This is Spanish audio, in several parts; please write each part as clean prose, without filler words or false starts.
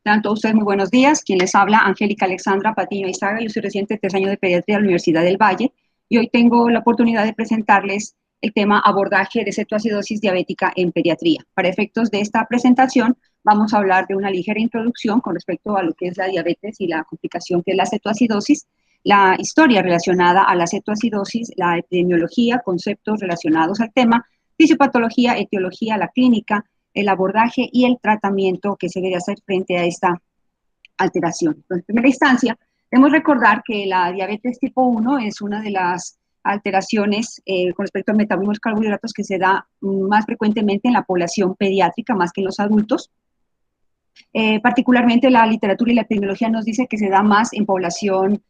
Tanto a ustedes muy buenos días. Quien les habla, Angélica Alexandra Patiño Izaga. Yo soy residente de 3 años de pediatría de la Universidad del Valle y hoy tengo la oportunidad de presentarles el tema abordaje de cetoacidosis diabética en pediatría. Para efectos de esta presentación vamos a hablar de una ligera introducción con respecto a lo que es la diabetes y la complicación que es la cetoacidosis, la historia relacionada a la cetoacidosis, la epidemiología, conceptos relacionados al tema, fisiopatología, etiología, la clínica, el abordaje y el tratamiento que se debe hacer frente a esta alteración. Entonces, en primera instancia, debemos recordar que la diabetes tipo 1 es una de las alteraciones con respecto al metabolismo de los carbohidratos que se da más frecuentemente en la población pediátrica, más que en los adultos. Particularmente la literatura y la epidemiología nos dice que se da más en población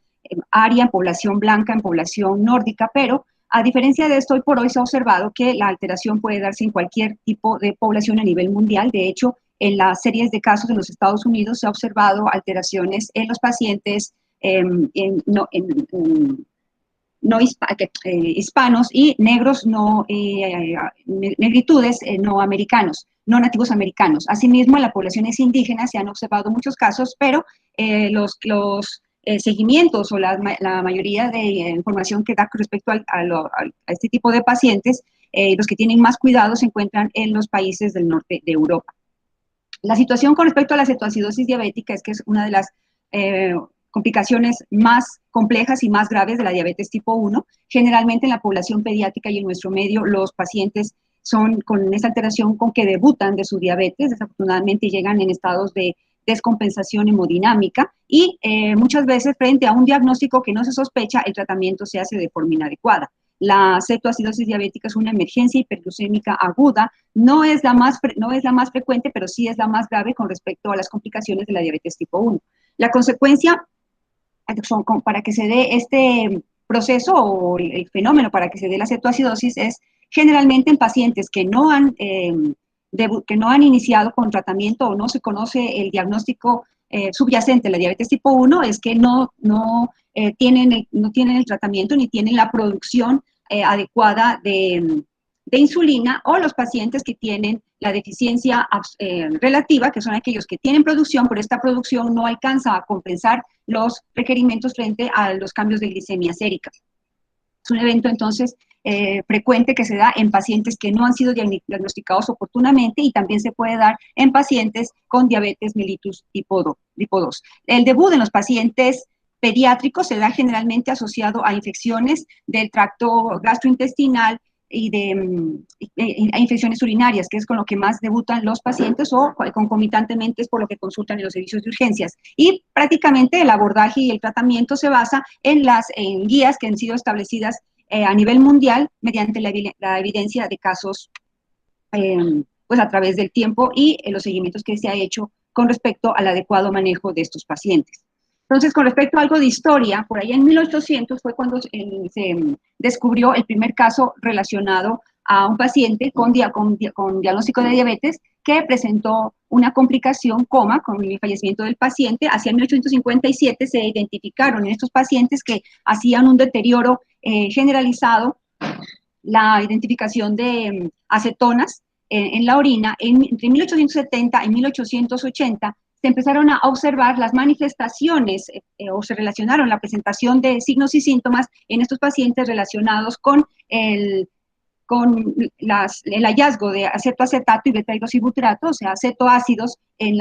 aria, en población blanca, en población nórdica, pero a diferencia de esto, hoy por hoy se ha observado que la alteración puede darse en cualquier tipo de población a nivel mundial. De hecho, en las series de casos en los Estados Unidos se ha observado alteraciones en los pacientes hispanos y negros negritudes no americanos, no nativos americanos. Asimismo, en las poblaciones indígenas se han observado muchos casos, pero los seguimientos o la mayoría de información que da con respecto a este tipo de pacientes, los que tienen más cuidado se encuentran en los países del norte de Europa. La situación con respecto a la cetoacidosis diabética es que es una de las complicaciones más complejas y más graves de la diabetes tipo 1. Generalmente en la población pediátrica y en nuestro medio los pacientes son con esta alteración con que debutan de su diabetes, desafortunadamente llegan en estados de descompensación hemodinámica y muchas veces frente a un diagnóstico que no se sospecha, el tratamiento se hace de forma inadecuada. La cetoacidosis diabética es una emergencia hiperglucémica aguda, no es la más frecuente, pero sí es la más grave con respecto a las complicaciones de la diabetes tipo 1. La consecuencia para que se dé este proceso o el fenómeno para que se dé la cetoacidosis es generalmente en pacientes que no han iniciado con tratamiento o no se conoce el diagnóstico subyacente de la diabetes tipo 1, es que no tienen el tratamiento ni tienen la producción adecuada de insulina, o los pacientes que tienen la deficiencia relativa, que son aquellos que tienen producción, pero esta producción no alcanza a compensar los requerimientos frente a los cambios de glicemia sérica. Es un evento entonces frecuente que se da en pacientes que no han sido diagnosticados oportunamente y también se puede dar en pacientes con diabetes mellitus tipo 2. El debut en los pacientes pediátricos se da generalmente asociado a infecciones del tracto gastrointestinal y a infecciones urinarias, que es con lo que más debutan los pacientes, o concomitantemente es por lo que consultan en los servicios de urgencias. Y prácticamente el abordaje y el tratamiento se basa en guías que han sido establecidas a nivel mundial mediante la evidencia de casos pues a través del tiempo y los seguimientos que se ha hecho con respecto al adecuado manejo de estos pacientes. Entonces, con respecto a algo de historia, por ahí en 1800 fue cuando se descubrió el primer caso relacionado a un paciente con diagnóstico de diabetes que presentó una complicación, coma, con el fallecimiento del paciente. Hacia 1857 se identificaron en estos pacientes que hacían un deterioro generalizado, la identificación de acetonas en la orina. Entre 1870 y 1880 se empezaron a observar las manifestaciones o se relacionaron la presentación de signos y síntomas en estos pacientes relacionados con el hallazgo de acetoacetato y beta-hidroxibutirato, o sea, acetoácidos en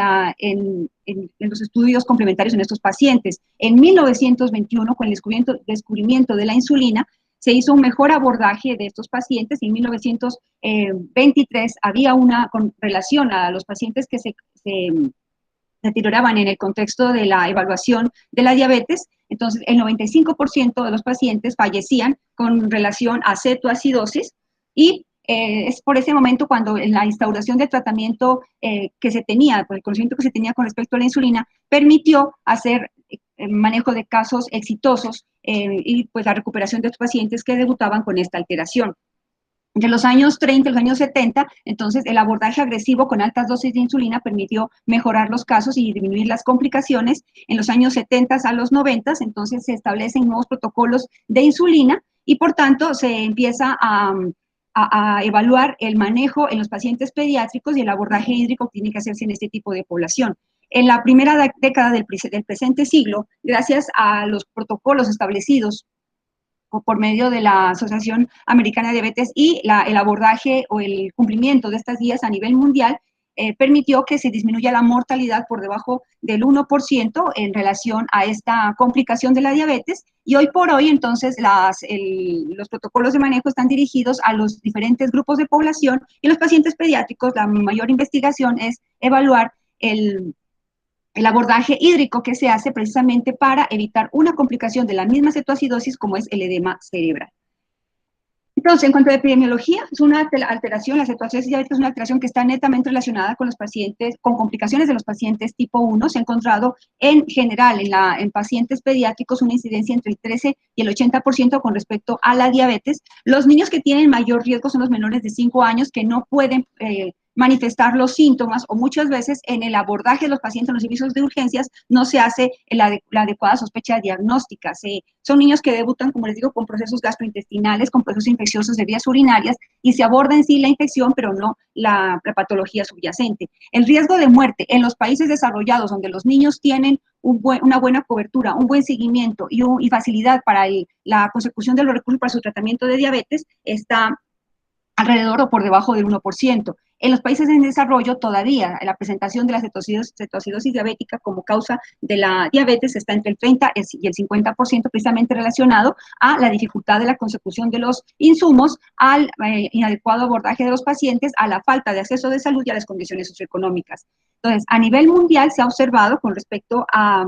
los estudios complementarios en estos pacientes. En 1921, con el descubrimiento de la insulina, se hizo un mejor abordaje de estos pacientes, y en 1923 había con relación a los pacientes que se deterioraban en el contexto de la evaluación de la diabetes. Entonces el 95% de los pacientes fallecían con relación a cetoacidosis, y es por ese momento cuando en la instauración del tratamiento que se tenía, por el conocimiento que se tenía con respecto a la insulina, permitió hacer manejo de casos exitosos y pues la recuperación de estos pacientes que debutaban con esta alteración. Entre los años 30 y los años 70, entonces, el abordaje agresivo con altas dosis de insulina permitió mejorar los casos y disminuir las complicaciones. En los años 70 a los 90, entonces, se establecen nuevos protocolos de insulina y, por tanto, se empieza a evaluar el manejo en los pacientes pediátricos y el abordaje hídrico que tiene que hacerse en este tipo de población. En la primera década del presente siglo, gracias a los protocolos establecidos por medio de la Asociación Americana de Diabetes y el abordaje o el cumplimiento de estas guías a nivel mundial, permitió que se disminuya la mortalidad por debajo del 1% en relación a esta complicación de la diabetes. Y hoy por hoy, entonces, los protocolos de manejo están dirigidos a los diferentes grupos de población y los pacientes pediátricos. La mayor investigación es evaluar el abordaje hídrico que se hace precisamente para evitar una complicación de la misma cetoacidosis como es el edema cerebral. Entonces, en cuanto a epidemiología, es una alteración, la cetoacidosis diabética es una alteración que está netamente relacionada con los pacientes, con complicaciones de los pacientes tipo 1. Se ha encontrado en general en pacientes pediátricos una incidencia entre el 13 y el 80% con respecto a la diabetes. Los niños que tienen mayor riesgo son los menores de 5 años que no pueden manifestar los síntomas, o muchas veces en el abordaje de los pacientes en los servicios de urgencias no se hace la adecuada sospecha diagnóstica. Son niños que debutan, como les digo, con procesos gastrointestinales, con procesos infecciosos de vías urinarias, y se aborda en sí la infección, pero no la patología subyacente. El riesgo de muerte en los países desarrollados, donde los niños tienen una buena cobertura, un buen seguimiento y facilidad para la consecución de los recursos para su tratamiento de diabetes, está alrededor o por debajo del 1%. En los países en desarrollo, todavía la presentación de la cetoacidosis diabética como causa de la diabetes está entre el 30 y el 50%, precisamente relacionado a la dificultad de la consecución de los insumos, al inadecuado abordaje de los pacientes, a la falta de acceso de salud y a las condiciones socioeconómicas. Entonces, a nivel mundial se ha observado con respecto a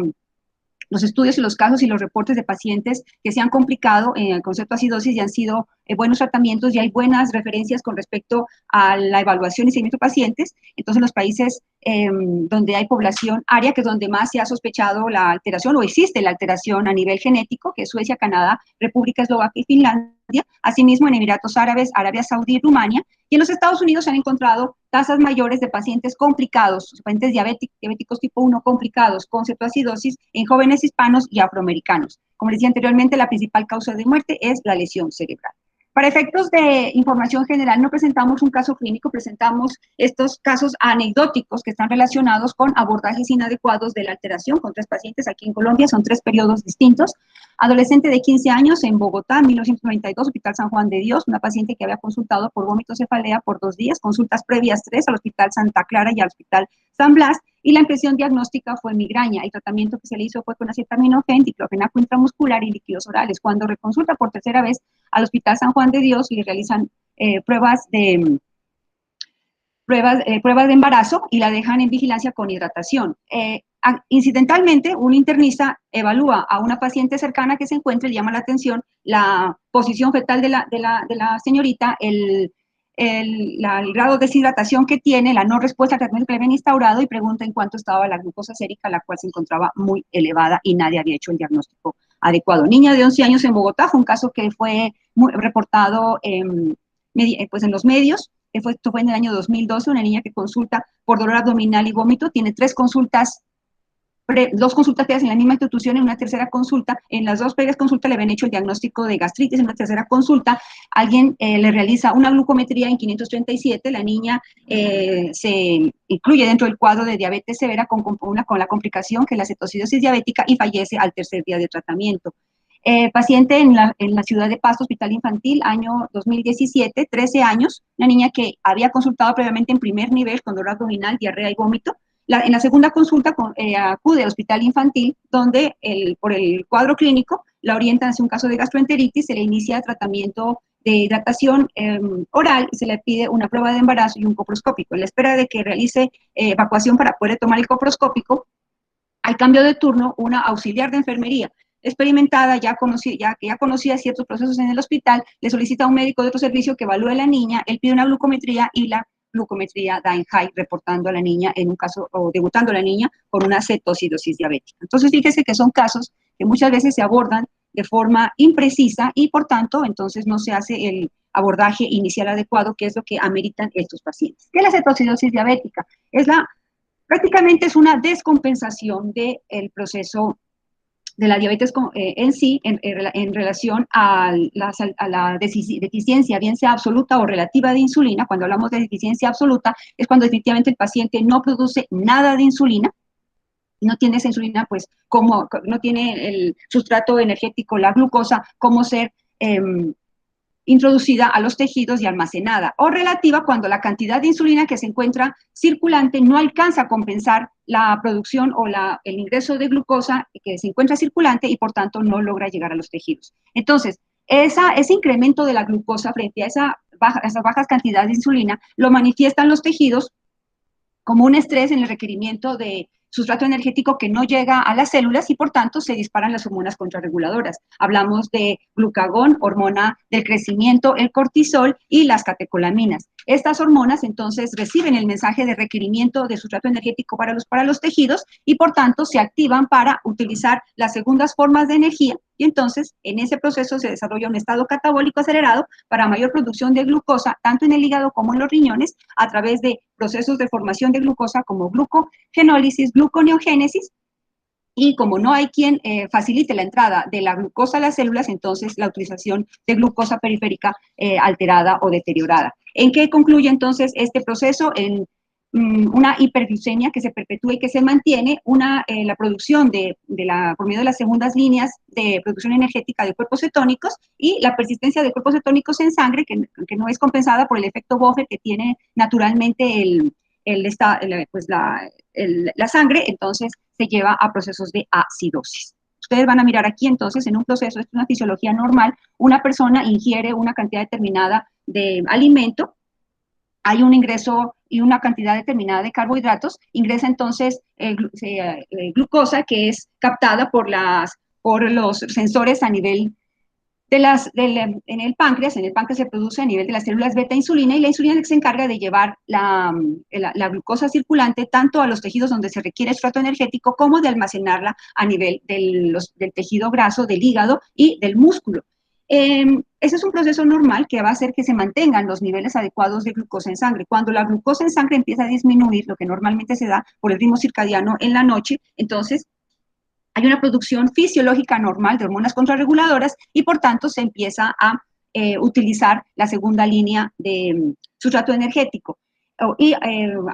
los estudios y los casos y los reportes de pacientes que se han complicado con cetoacidosis y han sido buenos tratamientos, y hay buenas referencias con respecto a la evaluación y seguimiento de pacientes. Entonces, los países donde hay población área, que es donde más se ha sospechado la alteración o existe la alteración a nivel genético, que es Suecia, Canadá, República Eslovaquia y Finlandia, asimismo en Emiratos Árabes, Arabia Saudí y Rumania, y en los Estados Unidos se han encontrado tasas mayores de pacientes complicados, pacientes diabéticos tipo 1 complicados con cetoacidosis en jóvenes hispanos y afroamericanos. Como les decía anteriormente, la principal causa de muerte es la lesión cerebral. Para efectos de información general, no presentamos un caso clínico, presentamos estos casos anecdóticos que están relacionados con abordajes inadecuados de la alteración con 3 pacientes aquí en Colombia, son 3 periodos distintos. Adolescente de 15 años en Bogotá, 1992, Hospital San Juan de Dios, una paciente que había consultado por vómito cefalea por 2 días, consultas previas 3 al Hospital Santa Clara y al Hospital San Blas, y la impresión diagnóstica fue migraña. El tratamiento que se le hizo fue con acetaminofén, diclofenaco intramuscular y líquidos orales. Cuando reconsulta por tercera vez al Hospital San Juan de Dios, le realizan pruebas de embarazo y la dejan en vigilancia con hidratación. Incidentalmente, un internista evalúa a una paciente cercana que se encuentra y llama la atención la posición fetal de la señorita, el grado de deshidratación que tiene, la no respuesta al tratamiento que le habían instaurado, y pregunta en cuánto estaba la glucosa sérica, la cual se encontraba muy elevada y nadie había hecho el diagnóstico adecuado. Niña de 11 años en Bogotá, fue un caso que fue reportado pues en los medios. Esto fue en el año 2012, una niña que consulta por dolor abdominal y vómito, tiene 2 consultas previas en la misma institución, en una tercera consulta, en las 2 previas consultas le habían hecho el diagnóstico de gastritis, en una tercera consulta alguien le realiza una glucometría en 537, la niña se incluye dentro del cuadro de diabetes severa con la complicación que es la cetoacidosis diabética, y fallece al tercer día de tratamiento. Paciente en la ciudad de Pasto, Hospital Infantil, año 2017, 13 años, una niña que había consultado previamente en primer nivel con dolor abdominal, diarrea y vómito. En la segunda consulta acude al Hospital Infantil, donde por el cuadro clínico la orientan hacia un caso de gastroenteritis, se le inicia tratamiento de hidratación oral y se le pide una prueba de embarazo y un coproscópico. En la espera de que realice evacuación para poder tomar el coproscópico, al cambio de turno, una auxiliar de enfermería experimentada, que ya conocía ciertos procesos en el hospital, le solicita a un médico de otro servicio que evalúe a la niña, él pide una glucometría y la glucometría da en high, reportando a la niña en un caso, o debutando a la niña con una cetoacidosis diabética. Entonces, fíjese que son casos que muchas veces se abordan de forma imprecisa y, por tanto, entonces no se hace el abordaje inicial adecuado, que es lo que ameritan estos pacientes. ¿Qué es la cetoacidosis diabética? Prácticamente es una descompensación del proceso de la diabetes en sí, en relación a la deficiencia, bien sea absoluta o relativa de insulina. Cuando hablamos de deficiencia absoluta, es cuando definitivamente el paciente no produce nada de insulina, no tiene esa insulina, pues, como no tiene el sustrato energético, la glucosa, cómo ser introducida a los tejidos y almacenada, o relativa cuando la cantidad de insulina que se encuentra circulante no alcanza a compensar la producción o el ingreso de glucosa que se encuentra circulante y por tanto no logra llegar a los tejidos. Entonces, ese incremento de la glucosa frente a esas bajas cantidades de insulina lo manifiestan los tejidos como un estrés en el requerimiento de sustrato energético que no llega a las células y por tanto se disparan las hormonas contrarreguladoras. Hablamos de glucagón, hormona del crecimiento, el cortisol y las catecolaminas. Estas hormonas entonces reciben el mensaje de requerimiento de sustrato energético para los tejidos y por tanto se activan para utilizar las segundas formas de energía y entonces en ese proceso se desarrolla un estado catabólico acelerado para mayor producción de glucosa tanto en el hígado como en los riñones a través de procesos de formación de glucosa como glucogenólisis, gluconeogénesis, y como no hay quien facilite la entrada de la glucosa a las células, entonces la utilización de glucosa periférica alterada o deteriorada. ¿En qué concluye entonces este proceso? En una hiperglucemia que se perpetúa y que se mantiene, la producción por medio de las segundas líneas de producción energética de cuerpos cetónicos y la persistencia de cuerpos cetónicos en sangre que no es compensada por el efecto buffer que tiene naturalmente la sangre, entonces se lleva a procesos de acidosis. Ustedes van a mirar aquí entonces en un proceso, esto es una fisiología normal, una persona ingiere una cantidad determinada de alimento, hay un ingreso y una cantidad determinada de carbohidratos, ingresa entonces glucosa que es captada por los sensores a nivel en el páncreas se produce a nivel de las células beta insulina y la insulina se encarga de llevar la glucosa circulante tanto a los tejidos donde se requiere sustrato energético como de almacenarla a nivel del tejido graso, del hígado y del músculo. Ese es un proceso normal que va a hacer que se mantengan los niveles adecuados de glucosa en sangre. Cuando la glucosa en sangre empieza a disminuir, lo que normalmente se da por el ritmo circadiano en la noche, entonces hay una producción fisiológica normal de hormonas contrarreguladoras y por tanto se empieza a utilizar la segunda línea de sustrato energético. Y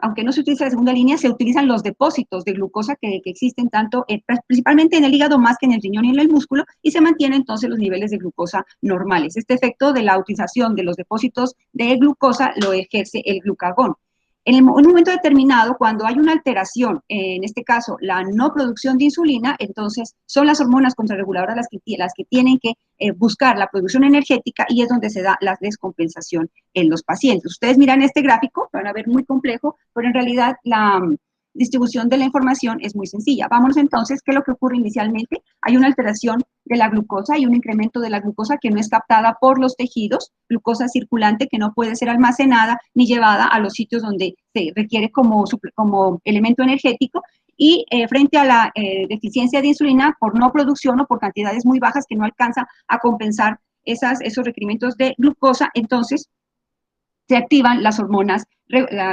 aunque no se utiliza la segunda línea, se utilizan los depósitos de glucosa que existen tanto, principalmente en el hígado más que en el riñón y en el músculo, y se mantienen entonces los niveles de glucosa normales. Este efecto de la utilización de los depósitos de glucosa lo ejerce el glucagón. En un momento determinado, cuando hay una alteración, en este caso la no producción de insulina, entonces son las hormonas contrarreguladoras las que tienen que buscar la producción energética y es donde se da la descompensación en los pacientes. Ustedes miran este gráfico, van a ver muy complejo, pero en realidad la distribución de la información es muy sencilla. Vámonos entonces, ¿qué es lo que ocurre inicialmente? Hay una alteración de la glucosa y un incremento de la glucosa que no es captada por los tejidos, glucosa circulante que no puede ser almacenada ni llevada a los sitios donde se requiere como elemento energético y frente a la deficiencia de insulina por no producción o por cantidades muy bajas que no alcanza a compensar esos requerimientos de glucosa, entonces se activan las hormonas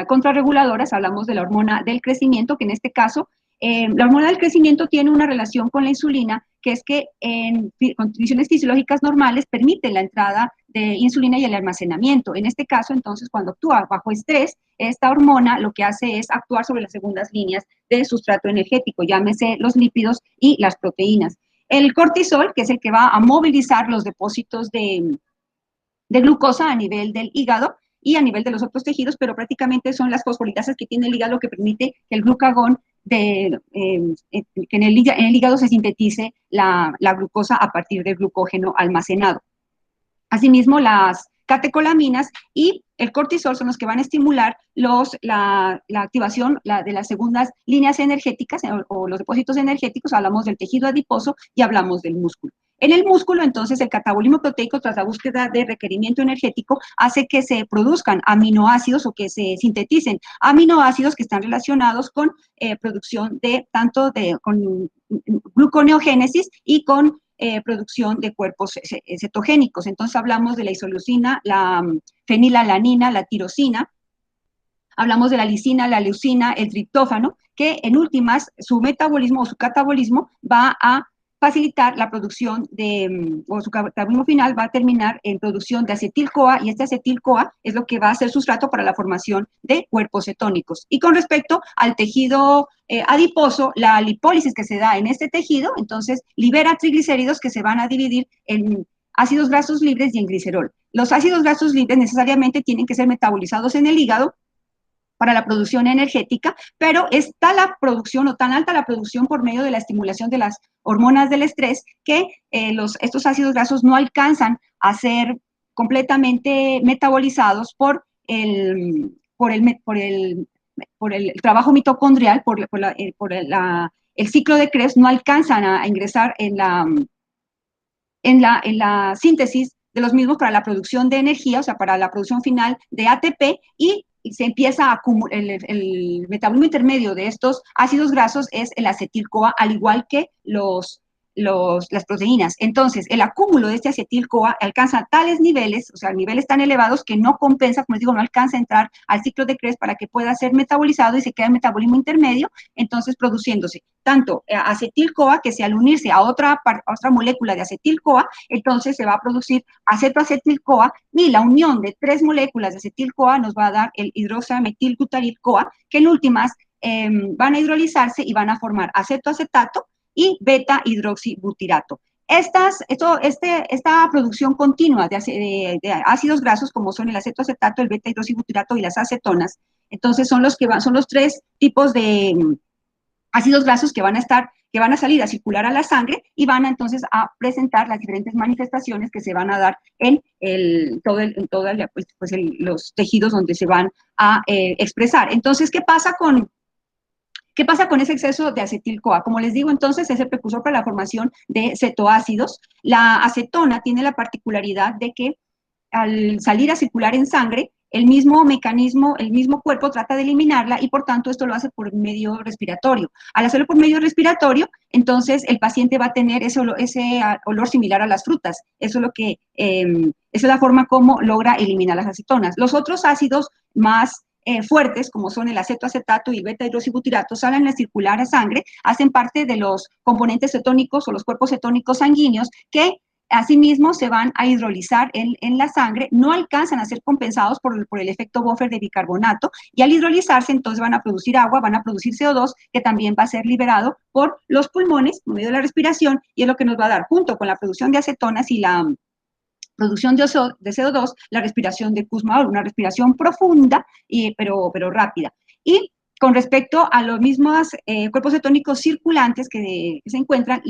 contrarreguladoras, hablamos de la hormona del crecimiento, que en este caso, la hormona del crecimiento tiene una relación con la insulina, que es que en condiciones fisiológicas normales permite la entrada de insulina y el almacenamiento. En este caso, entonces, cuando actúa bajo estrés, esta hormona lo que hace es actuar sobre las segundas líneas de sustrato energético, llámese los lípidos y las proteínas. El cortisol, que es el que va a movilizar los depósitos de glucosa a nivel del hígado y a nivel de los otros tejidos, pero prácticamente son las fosfolipasas que tiene el hígado que permite que el glucagón, que en el hígado se sintetice la glucosa a partir del glucógeno almacenado. Asimismo, las catecolaminas y el cortisol son los que van a estimular la activación de las segundas líneas energéticas o los depósitos energéticos. Hablamos del tejido adiposo y hablamos del músculo. En el músculo, entonces, el catabolismo proteico, tras la búsqueda de requerimiento energético, hace que se produzcan aminoácidos o que se sinteticen aminoácidos que están relacionados con producción con gluconeogénesis y con producción de cuerpos cetogénicos. Entonces hablamos de la isoleucina, la fenilalanina, la tirosina, hablamos de la lisina, la leucina, el triptófano, que en últimas su metabolismo o su catabolismo va a facilitar la producción o su catabolismo final va a terminar en producción de acetil-CoA, y este acetil-CoA es lo que va a ser sustrato para la formación de cuerpos cetónicos. Y con respecto al tejido adiposo, la lipólisis que se da en este tejido, entonces libera triglicéridos que se van a dividir en ácidos grasos libres y en glicerol. Los ácidos grasos libres necesariamente tienen que ser metabolizados en el hígado para la producción energética, pero está la producción o tan alta la producción por medio de la estimulación de las hormonas del estrés que estos ácidos grasos no alcanzan a ser completamente metabolizados por el trabajo mitocondrial, el ciclo de Krebs, no alcanzan a ingresar en la síntesis de los mismos para la producción de energía, o sea, para la producción final de ATP, y se empieza a acumular, el metabolismo intermedio de estos ácidos grasos es el acetil-CoA, al igual que las proteínas. Entonces, el acúmulo de este acetil-CoA alcanza tales niveles, o sea, niveles tan elevados que no compensa, como les digo, no alcanza a entrar al ciclo de Krebs para que pueda ser metabolizado y se queda en metabolismo intermedio, entonces produciéndose tanto acetil-CoA, que al unirse a otra molécula de acetil-CoA, entonces se va a producir acetoacetil-CoA, y la unión de 3 moléculas de acetil-CoA nos va a dar el hidroxametilglutarid-CoA, que en últimas van a hidrolizarse y van a formar acetoacetato y beta-hidroxibutirato. Esta producción continua de ácidos grasos, como son el acetoacetato, el beta-hidroxibutirato y las acetonas, entonces son los 3 tipos de ácidos grasos que van a salir a circular a la sangre y van entonces a presentar las diferentes manifestaciones que se van a dar en los tejidos donde se van a expresar. Entonces, ¿qué pasa con ese exceso de acetil-CoA? Como les digo, entonces es el precursor para la formación de cetoácidos. La acetona tiene la particularidad de que al salir a circular en sangre, el mismo mecanismo, el mismo cuerpo trata de eliminarla y por tanto esto lo hace por medio respiratorio. Al hacerlo por medio respiratorio, entonces el paciente va a tener ese olor similar a las frutas. Eso es lo que, esa es la forma como logra eliminar las acetonas. Los otros ácidos más fuertes, como son el acetoacetato y el beta-hidroxibutirato, salen a circular a sangre, hacen parte de los componentes cetónicos o los cuerpos cetónicos sanguíneos que asimismo se van a hidrolizar en la sangre, no alcanzan a ser compensados por el efecto buffer de bicarbonato, y al hidrolizarse entonces van a producir agua, van a producir CO2, que también va a ser liberado por los pulmones por medio de la respiración, y es lo que nos va a dar, junto con la producción de acetonas y la producción de CO2, la respiración de Kussmaul, una respiración profunda, pero rápida. Y con respecto a los mismos cuerpos cetónicos circulantes que se encuentran,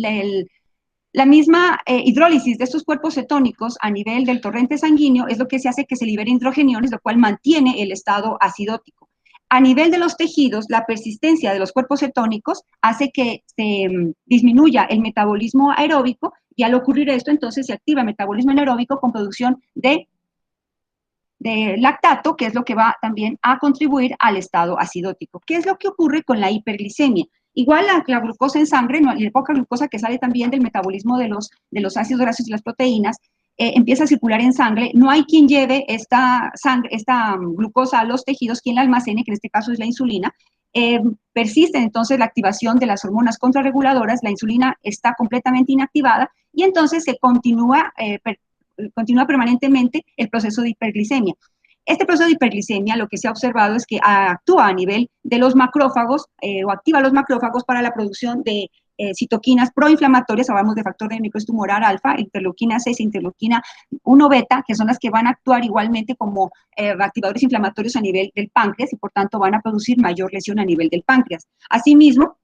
la misma hidrólisis de estos cuerpos cetónicos a nivel del torrente sanguíneo es lo que se hace que se liberen hidrogeniones, lo cual mantiene el estado acidótico. A nivel de los tejidos, la persistencia de los cuerpos cetónicos hace que se disminuya el metabolismo aeróbico, y al ocurrir esto, entonces se activa el metabolismo anaeróbico con producción de lactato, que es lo que va también a contribuir al estado acidótico. ¿Qué es lo que ocurre con la hiperglicemia? Igual la glucosa en sangre, la poca glucosa que sale también del metabolismo de los ácidos grasos y las proteínas, empieza a circular en sangre. No hay quien lleve esta glucosa a los tejidos, quien la almacene, que en este caso es la insulina. Persiste entonces la activación de las hormonas contrarreguladoras, la insulina está completamente inactivada y entonces se continúa permanentemente el proceso de hiperglicemia. Este proceso de hiperglicemia, lo que se ha observado es que actúa a nivel de los macrófagos o activa los macrófagos para la producción de citoquinas proinflamatorias. Hablamos de factor de necrosis tumoral alfa, interleuquina 6 e interleuquina 1 beta, que son las que van a actuar igualmente como activadores inflamatorios a nivel del páncreas y por tanto van a producir mayor lesión a nivel del páncreas. Asimismo,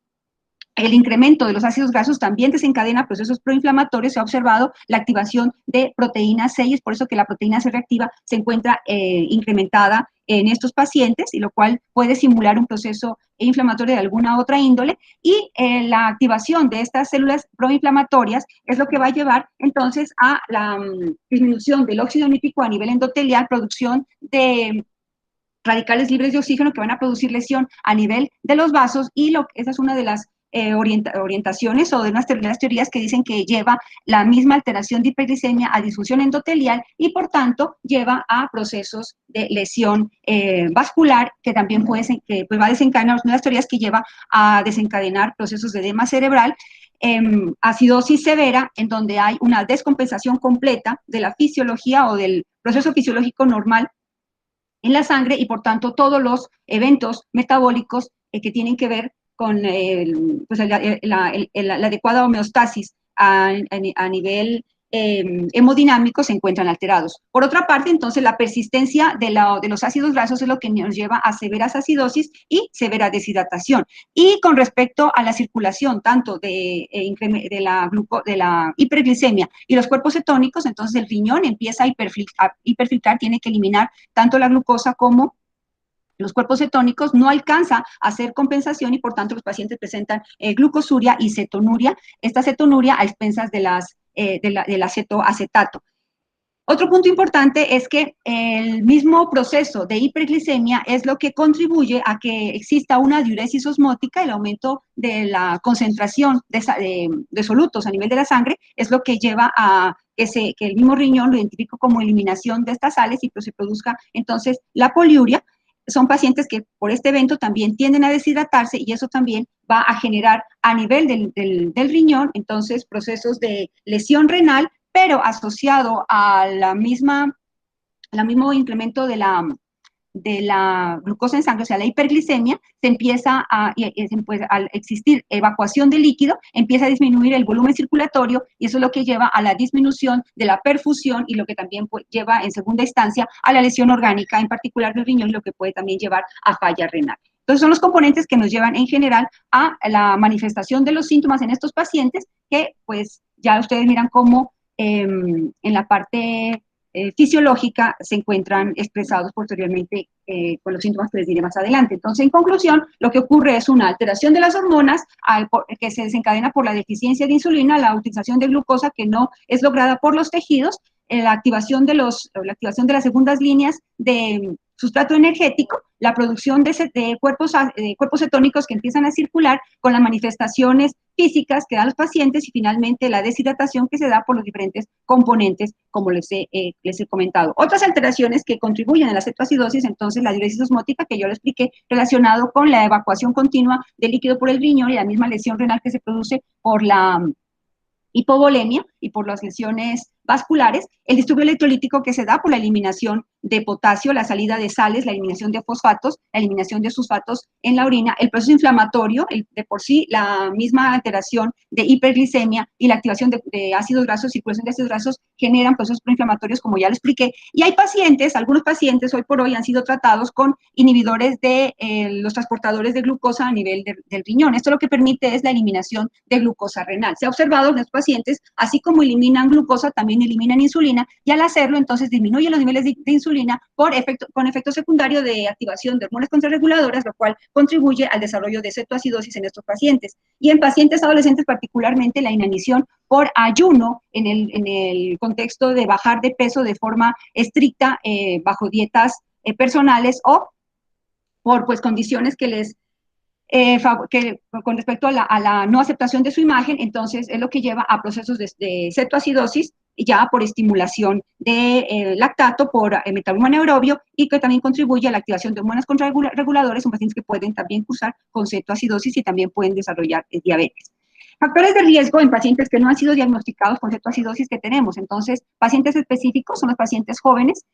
el incremento de los ácidos grasos también desencadena procesos proinflamatorios. Se ha observado la activación de proteína C, y es por eso que la proteína C reactiva se encuentra incrementada en estos pacientes, y lo cual puede simular un proceso inflamatorio de alguna otra índole, y la activación de estas células proinflamatorias es lo que va a llevar entonces a la disminución del óxido nítrico a nivel endotelial, producción de radicales libres de oxígeno que van a producir lesión a nivel de los vasos, y esa es una de las orientaciones o de unas teorías que dicen que lleva la misma alteración de hiperglicemia a disfunción endotelial y por tanto lleva a procesos de lesión vascular, que también va a desencadenar, una de las teorías que lleva a desencadenar procesos de edema cerebral. acidosis severa, en donde hay una descompensación completa de la fisiología o del proceso fisiológico normal en la sangre y por tanto todos los eventos metabólicos que tienen que ver con pues la adecuada homeostasis a nivel hemodinámico se encuentran alterados. Por otra parte, entonces, la persistencia de los ácidos grasos es lo que nos lleva a severas acidosis y severa deshidratación. Y con respecto a la circulación, tanto de la hiperglicemia y los cuerpos cetónicos, entonces el riñón empieza a hiperfiltrar, tiene que eliminar tanto la glucosa como los cuerpos cetónicos, no alcanza a hacer compensación y por tanto los pacientes presentan glucosuria y cetonuria, esta cetonuria a expensas del acetato. Otro punto importante es que el mismo proceso de hiperglicemia es lo que contribuye a que exista una diuresis osmótica, el aumento de la concentración de solutos a nivel de la sangre, es lo que lleva a que el mismo riñón lo identifique como eliminación de estas sales y pues se produzca entonces la poliuria. Son pacientes que por este evento también tienden a deshidratarse y eso también va a generar a nivel del riñón, entonces procesos de lesión renal, pero asociado a al mismo incremento de la glucosa en sangre, o sea, la hiperglicemia, se empieza pues, al existir evacuación de líquido, empieza a disminuir el volumen circulatorio y eso es lo que lleva a la disminución de la perfusión y lo que también pues, lleva en segunda instancia a la lesión orgánica, en particular del riñón, y lo que puede también llevar a falla renal. Entonces son los componentes que nos llevan en general a la manifestación de los síntomas en estos pacientes que pues ya ustedes miran cómo en la parte fisiológica se encuentran expresados posteriormente con los síntomas que les diré más adelante. Entonces, en conclusión, lo que ocurre es una alteración de las hormonas que se desencadena por la deficiencia de insulina, la utilización de glucosa que no es lograda por los tejidos, la activación de las segundas líneas de sustrato energético, la producción de cuerpos cetónicos que empiezan a circular con las manifestaciones físicas que dan los pacientes y finalmente la deshidratación que se da por los diferentes componentes, como les he comentado. Otras alteraciones que contribuyen a la cetoacidosis, entonces la diuresis osmótica, que yo le expliqué, relacionado con la evacuación continua de líquido por el riñón y la misma lesión renal que se produce por la hipovolemia y por las lesiones vasculares, el disturbio electrolítico que se da por la eliminación de potasio, la salida de sales, la eliminación de fosfatos, la eliminación de sulfatos en la orina, el proceso inflamatorio, de por sí la misma alteración de hiperglicemia y la activación de ácidos grasos, circulación de ácidos grasos generan procesos proinflamatorios como ya lo expliqué, y hay pacientes, algunos pacientes hoy por hoy han sido tratados con inhibidores de los transportadores de glucosa a nivel del riñón. Esto lo que permite es la eliminación de glucosa renal. Se ha observado que los pacientes, así como eliminan glucosa, también eliminan insulina y al hacerlo entonces disminuye los niveles de insulina con efecto secundario de activación de hormonas contrarreguladoras, lo cual contribuye al desarrollo de cetoacidosis en estos pacientes. Y en pacientes adolescentes particularmente la inanición por ayuno en el contexto de bajar de peso de forma estricta bajo dietas personales o por pues condiciones que les con respecto a la no aceptación de su imagen, entonces es lo que lleva a procesos de cetoacidosis ya por estimulación de lactato por metabolismo anaerobio y que también contribuye a la activación de hormonas contrarreguladoras en pacientes que pueden también cursar con cetoacidosis y también pueden desarrollar diabetes. Factores de riesgo en pacientes que no han sido diagnosticados con cetoacidosis que tenemos. Entonces, pacientes específicos son los pacientes jóvenes,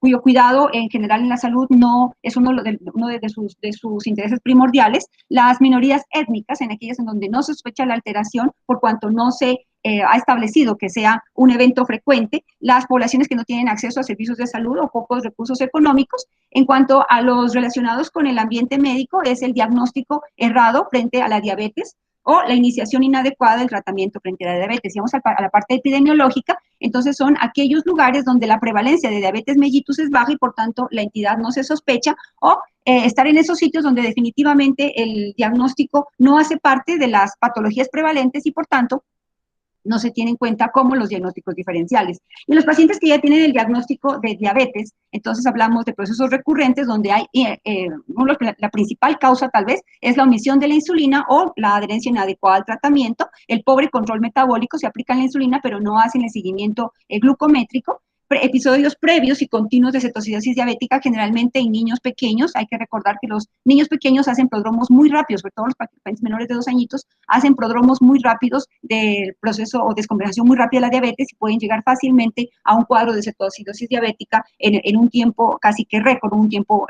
cuyo cuidado en general en la salud no es uno de sus intereses primordiales. Las minorías étnicas, en aquellas en donde no se sospecha la alteración, por cuanto no se ha establecido que sea un evento frecuente, las poblaciones que no tienen acceso a servicios de salud o pocos recursos económicos. En cuanto a los relacionados con el ambiente médico, es el diagnóstico errado frente a la diabetes o la iniciación inadecuada del tratamiento frente a la diabetes. Si vamos a la parte epidemiológica, entonces son aquellos lugares donde la prevalencia de diabetes mellitus es baja y por tanto la entidad no se sospecha, o estar en esos sitios donde definitivamente el diagnóstico no hace parte de las patologías prevalentes y por tanto no se tiene en cuenta como los diagnósticos diferenciales. Y los pacientes que ya tienen el diagnóstico de diabetes, entonces hablamos de procesos recurrentes donde hay, la principal causa tal vez es la omisión de la insulina o la adherencia inadecuada al tratamiento, el pobre control metabólico, se aplica la insulina pero no hacen el seguimiento glucométrico, episodios previos y continuos de cetoacidosis diabética, generalmente en niños pequeños. Hay que recordar que los niños pequeños hacen prodromos muy rápidos, sobre todo los pacientes menores de 2 añitos, hacen prodromos muy rápidos del proceso o descompensación muy rápida de la diabetes y pueden llegar fácilmente a un cuadro de cetoacidosis diabética en un tiempo casi que récord, un tiempo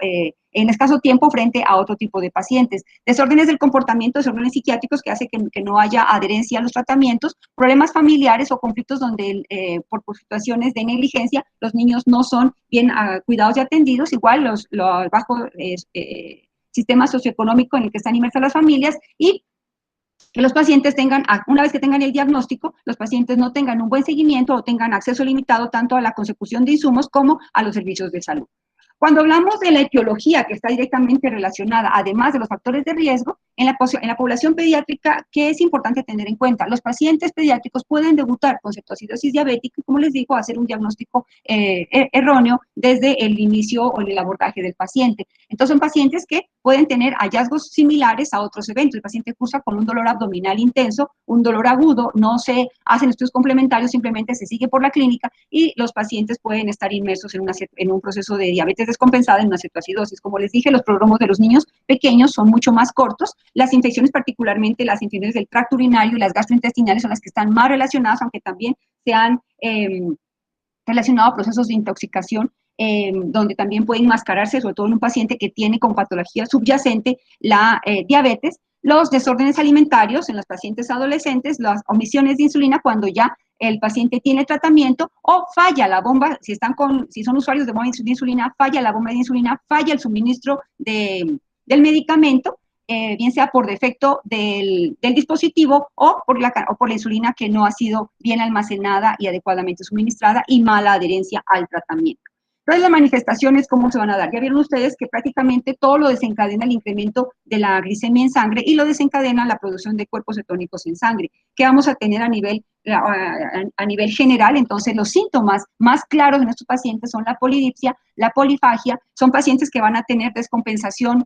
en escaso tiempo frente a otro tipo de pacientes. Desórdenes del comportamiento, desórdenes psiquiátricos que hace que no haya adherencia a los tratamientos, problemas familiares o conflictos donde por situaciones de negligencia los niños no son bien cuidados y atendidos, igual los bajo sistema socioeconómico en el que están inmersas las familias, y que los pacientes tengan, una vez que tengan el diagnóstico, los pacientes no tengan un buen seguimiento o tengan acceso limitado tanto a la consecución de insumos como a los servicios de salud. Cuando hablamos de la etiología que está directamente relacionada, además de los factores de riesgo, en la población pediátrica, ¿qué es importante tener en cuenta? Los pacientes pediátricos pueden debutar con cetoacidosis diabética y, como les digo, hacer un diagnóstico erróneo desde el inicio o el abordaje del paciente. Entonces, son pacientes que pueden tener hallazgos similares a otros eventos. El paciente cursa con un dolor abdominal intenso, un dolor agudo, no se hacen estudios complementarios, simplemente se sigue por la clínica y los pacientes pueden estar inmersos en un proceso de diabetes descompensada en una cetoacidosis. Como les dije, los prodromos de los niños pequeños son mucho más cortos. Las infecciones, particularmente las infecciones del tracto urinario y las gastrointestinales, son las que están más relacionadas, aunque también se han relacionado a procesos de intoxicación, donde también pueden enmascararse, sobre todo en un paciente que tiene como patología subyacente la diabetes. Los desórdenes alimentarios en los pacientes adolescentes, las omisiones de insulina cuando ya el paciente tiene tratamiento o falla la bomba, si son usuarios de bomba de insulina, falla la bomba de insulina, falla el suministro del medicamento, bien sea por defecto del dispositivo o por la insulina que no ha sido bien almacenada y adecuadamente suministrada, y mala adherencia al tratamiento. Entonces, las manifestaciones, ¿cómo se van a dar? Ya vieron ustedes que prácticamente todo lo desencadena el incremento de la glicemia en sangre y lo desencadena la producción de cuerpos cetónicos en sangre. ¿Qué vamos a tener a nivel general? Entonces, los síntomas más claros en estos pacientes son la polidipsia, la polifagia. Son pacientes que van a tener descompensación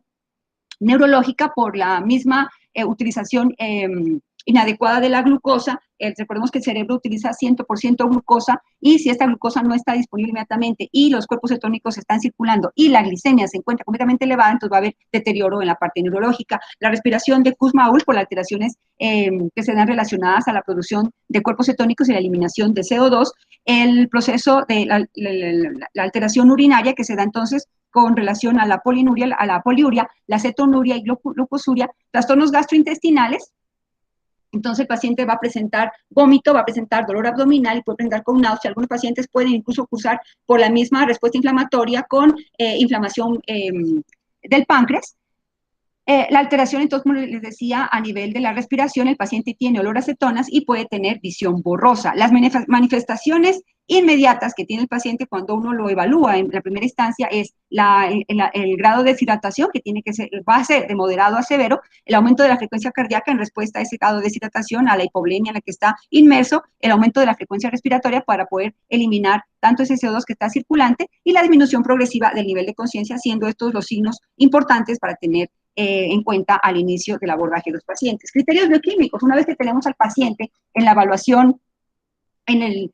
neurológica por la misma utilización inadecuada de la glucosa. Recordemos que el cerebro utiliza 100% glucosa, y si esta glucosa no está disponible inmediatamente y los cuerpos cetónicos están circulando y la glicemia se encuentra completamente elevada, entonces va a haber deterioro en la parte neurológica. La respiración de Kussmaul por las alteraciones que se dan relacionadas a la producción de cuerpos cetónicos y la eliminación de CO2. El proceso de la alteración urinaria que se da entonces con relación a la poliuria, la cetonuria y glucosuria, trastornos gastrointestinales. Entonces el paciente va a presentar vómito, va a presentar dolor abdominal y puede presentar con náusea. Algunos pacientes pueden incluso cursar por la misma respuesta inflamatoria con inflamación del páncreas. La alteración, entonces, como les decía, a nivel de la respiración, el paciente tiene olor a cetonas y puede tener visión borrosa. Las manifestaciones inmediatas que tiene el paciente cuando uno lo evalúa en la primera instancia es el grado de deshidratación, que va a ser de moderado a severo, el aumento de la frecuencia cardíaca en respuesta a ese grado de deshidratación, a la hipoglicemia en la que está inmerso, el aumento de la frecuencia respiratoria para poder eliminar tanto ese CO2 que está circulante, y la disminución progresiva del nivel de conciencia, siendo estos los signos importantes para tener en cuenta al inicio del abordaje de los pacientes. Criterios bioquímicos: una vez que tenemos al paciente en la evaluación en el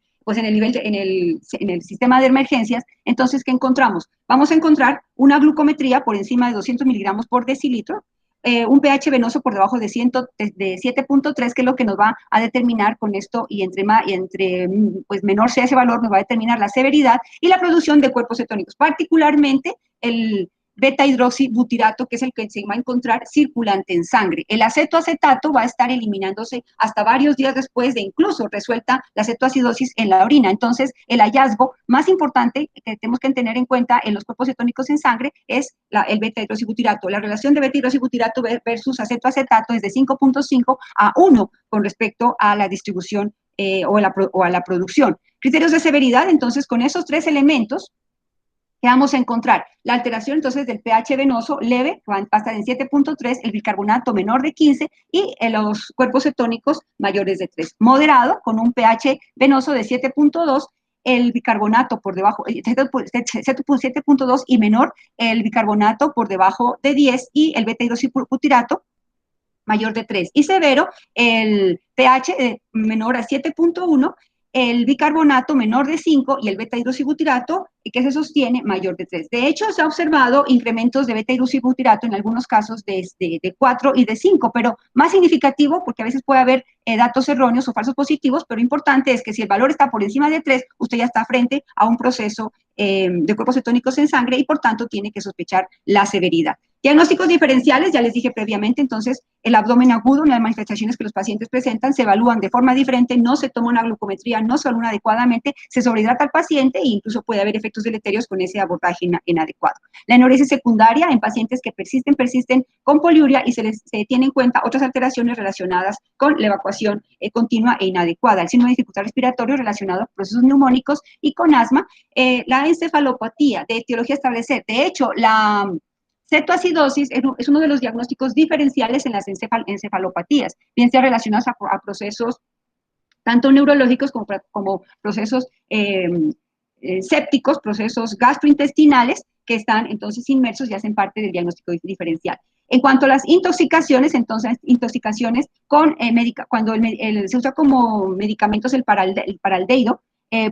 sistema de emergencias, entonces, ¿qué encontramos? Vamos a encontrar una glucometría por encima de 200 miligramos por decilitro, un pH venoso por debajo de 7.3, que es lo que nos va a determinar con esto, y entre pues menor sea ese valor, nos va a determinar la severidad y la producción de cuerpos cetónicos, particularmente el beta-hidroxibutirato, que es el que se va a encontrar circulante en sangre. El acetoacetato va a estar eliminándose hasta varios días después de incluso resuelta la cetoacidosis en la orina. Entonces, el hallazgo más importante que tenemos que tener en cuenta en los cuerpos cetónicos en sangre es el beta-hidroxibutirato. La relación de beta-hidroxibutirato versus acetoacetato es de 5.5 a 1 con respecto a la distribución o a la producción. Criterios de severidad: entonces, con esos tres elementos, ¿qué vamos a encontrar? La alteración, entonces, del pH venoso leve, va a estar en 7.3, el bicarbonato menor de 15 y los cuerpos cetónicos mayores de 3. Moderado, con un pH venoso de 7.2, el bicarbonato por debajo, 7.2 y menor, el bicarbonato por debajo de 10, y el beta-hidroxibutirato mayor de 3. Y severo, el pH menor a 7.1, el bicarbonato menor de 5 y el beta-hidroxibutirato que se sostiene mayor de 3. De hecho, se ha observado incrementos de beta-hidroxibutirato en algunos casos de 4 y de 5, pero más significativo, porque a veces puede haber datos erróneos o falsos positivos, pero importante es que si el valor está por encima de 3, usted ya está frente a un proceso de cuerpos cetónicos en sangre y por tanto tiene que sospechar la severidad. Diagnósticos diferenciales, ya les dije previamente, entonces el abdomen agudo, las manifestaciones que los pacientes presentan se evalúan de forma diferente, no se toma una glucometría, no se evalúa adecuadamente, se sobrehidrata al paciente e incluso puede haber efectos deleterios con ese abordaje inadecuado. La enuresis secundaria en pacientes que persisten con poliuria y se tiene en cuenta otras alteraciones relacionadas con la evacuación continua e inadecuada. El síndrome de dificultad respiratoria relacionado a procesos neumónicos y con asma. La encefalopatía de etiología establecer. De hecho, la cetoacidosis es uno de los diagnósticos diferenciales en las encefalopatías, bien sea relacionados a procesos tanto neurológicos como procesos sépticos, procesos gastrointestinales, que están entonces inmersos y hacen parte del diagnóstico diferencial. En cuanto a las intoxicaciones, entonces, intoxicaciones con cuando se usa como medicamentos el paraldehido,